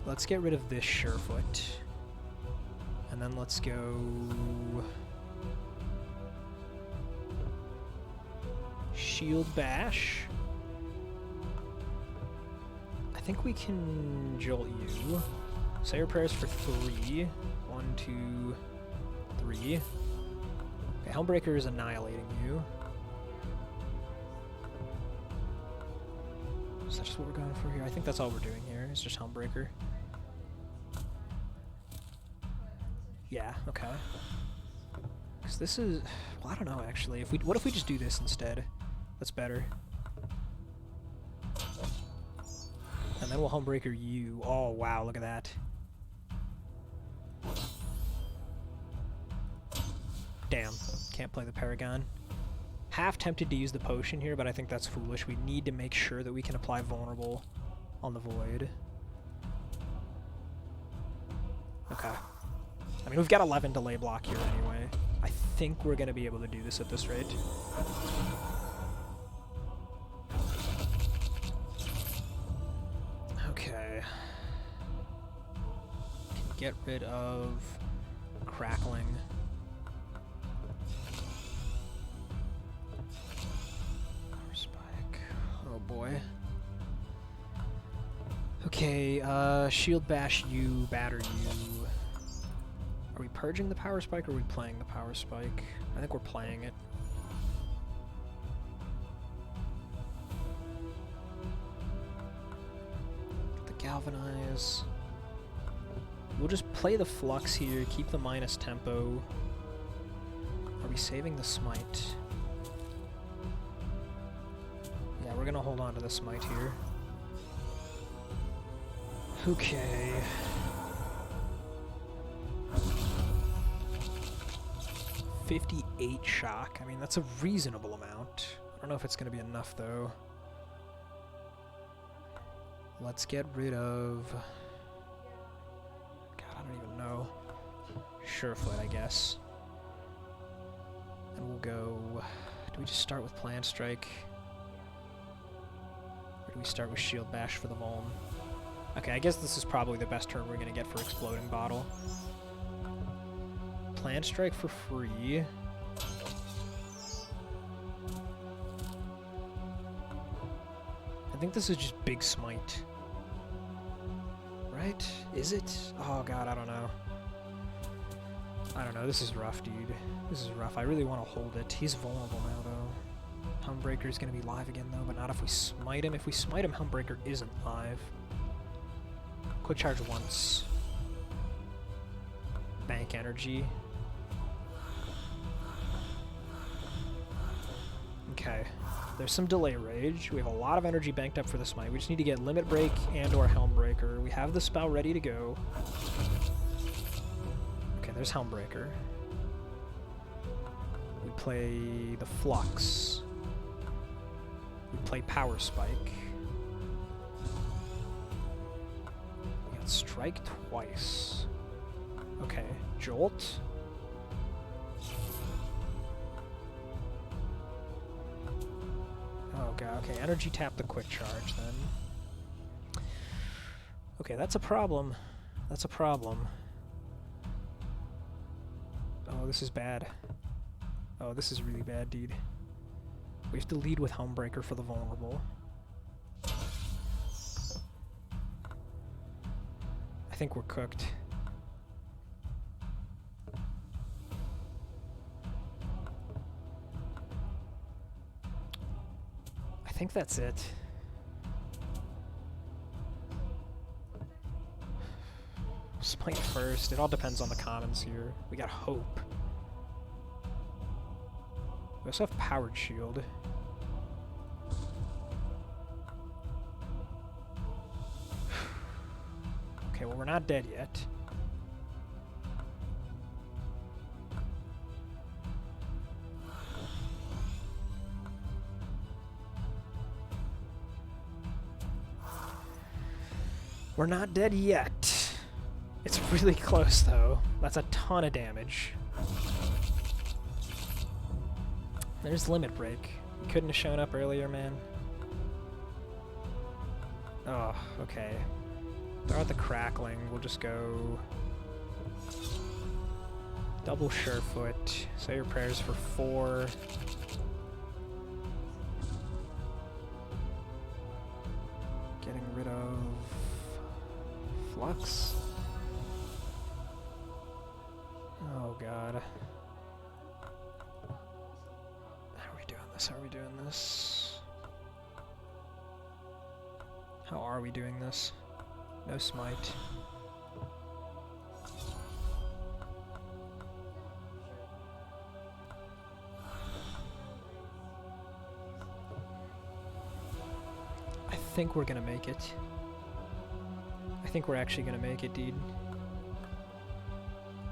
Let's get rid of this Surefoot. And then let's go... Shield Bash. I think we can Jolt you. Say Your Prayers for 3. 1, 2, 3. Okay, Helmbreaker is annihilating you. Is that just what we're going for here? I think that's all we're doing here. It's just Helmbreaker. Yeah, okay. Because this is... Well, I don't know, actually. What if we just do this instead? That's better. And then we'll Helmbreaker you. Oh, wow, look at that. Damn. Can't play the Paragon. Half tempted to use the potion here, but I think that's foolish. We need to make sure that we can apply Vulnerable on the Void. Okay. I mean, we've got 11 delay block here anyway. I think we're going to be able to do this at this rate. Okay. Get rid of Crackling. Spike. Oh boy. Okay, Shield Bash you, Batter you. Are we purging the Power Spike or are we playing the Power Spike? I think we're playing it. The Galvanize. We'll just play the Flux here, keep the minus tempo. Are we saving the Smite? Yeah, we're gonna hold on to the Smite here. Okay. $58 shock. I mean, that's a reasonable amount. I don't know if it's going to be enough, though. Let's get rid of... God, I don't even know. Surefoot, I guess. And we'll go... Do we just start with Plant Strike? Or do we start with Shield Bash for the Vuln? Okay, I guess this is probably the best turn we're going to get for Exploding Bottle. Plant Strike for free. I think this is just Big Smite. Right? Is it? Oh god, I don't know. I don't know, this is rough, dude. This is rough. I really want to hold it. He's vulnerable now, though. Helmbreaker's gonna be live again, though, but not if we smite him. If we smite him, Helmbreaker isn't live. Quick Charge once. Bank Energy. Okay, there's some Delay Rage. We have a lot of energy banked up for the Smite. We just need to get Limit Break and or Helmbreaker. We have the spell ready to go. Okay, there's Helmbreaker. We play the Flux. We play Power Spike. We got Strike twice. Okay, Jolt. Oh god, okay, energy tap the quick charge then. Okay, that's a problem. That's a problem. Oh, this is bad. Oh, this is really bad, dude. We have to lead with Helmbreaker for the vulnerable. I think we're cooked. I think that's it. Smite first. It all depends on the commons here. We got Hope. We also have Powered Shield. Okay, well, we're not dead yet. We're not dead yet. It's really close, though. That's a ton of damage. There's Limit Break. You couldn't have shown up earlier, man. Oh, okay. Throw out the Crackling. We'll just go... Double Surefoot. Say your prayers for 4. Getting rid of... Flux. Oh god. How are we doing this? How are we doing this? How are we doing this? No smite. I think we're gonna make it. I think we're actually gonna make it, dude.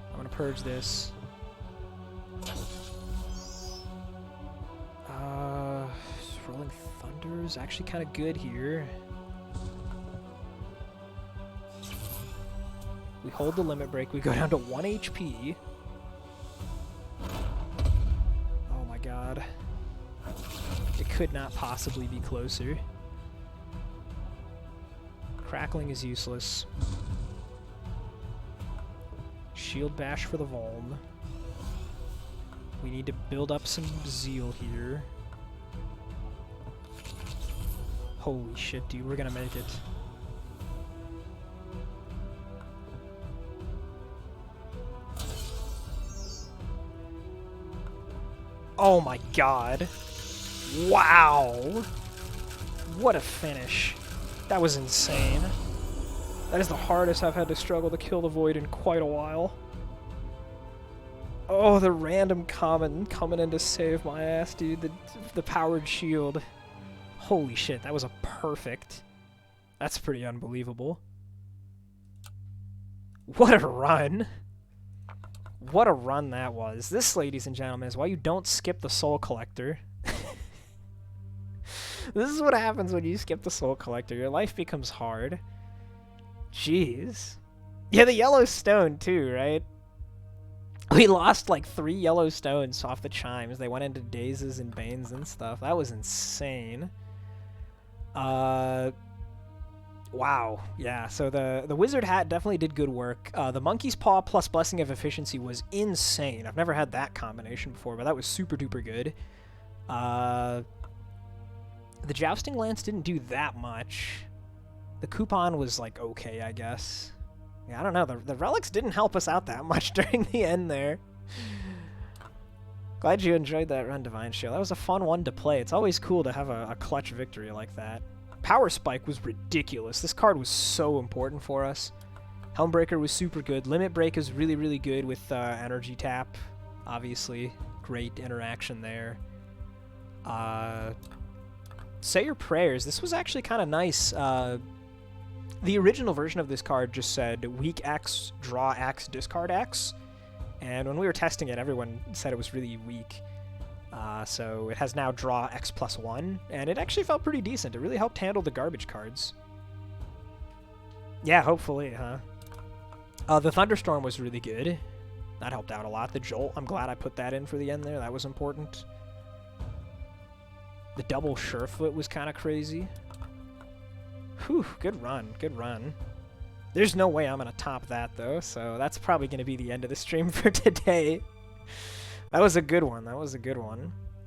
I'm gonna purge this. Rolling Thunder is actually kind of good here. We hold the Limit Break. We go down to 1 HP. Oh my god. It could not possibly be closer. Crackling is useless. Shield Bash for the Vuln. We need to build up some Zeal here. Holy shit, dude, we're gonna make it. Oh my god. Wow! What a finish. That was insane. That is the hardest I've had to struggle to kill the Void in quite a while. Oh, the random common coming in to save my ass, dude. The Powered Shield. Holy shit, that was a perfect. That's pretty unbelievable. What a run. What a run that was. This, ladies and gentlemen, is why you don't skip the Soul Collector. This is what happens when you skip the Soul Collector. Your life becomes hard. Jeez. Yeah, the yellow stone too, right? We lost like 3 yellow stones off the chimes. They went into dazes and banes and stuff. That was insane. Wow. Yeah, so the Wizard Hat definitely did good work. The Monkey's Paw plus Blessing of Efficiency was insane. I've never had that combination before, but that was super duper good. The Jousting Lance didn't do that much. The Coupon was, like, okay, I guess. Yeah, I don't know. The Relics didn't help us out that much during the end there. Glad you enjoyed that run, Divine Shield. That was a fun one to play. It's always cool to have a clutch victory like that. Power Spike was ridiculous. This card was so important for us. Helmbreaker was super good. Limit Break is really, really good with Energy Tap. Obviously, great interaction there. Say Your Prayers. This was actually kind of nice. The original version of this card just said weak X, draw X, discard X. And when we were testing it, everyone said it was really weak. So it has now draw X plus 1, and it actually felt pretty decent. It really helped handle the garbage cards. Yeah, hopefully, huh? The Thunderstorm was really good. That helped out a lot. The Jolt, I'm glad I put that in for the end there. That was important. The double Surefoot was kind of crazy. Whew, good run, good run. There's no way I'm going to top that, though, so that's probably going to be the end of the stream for today. That was a good one. That was a good one.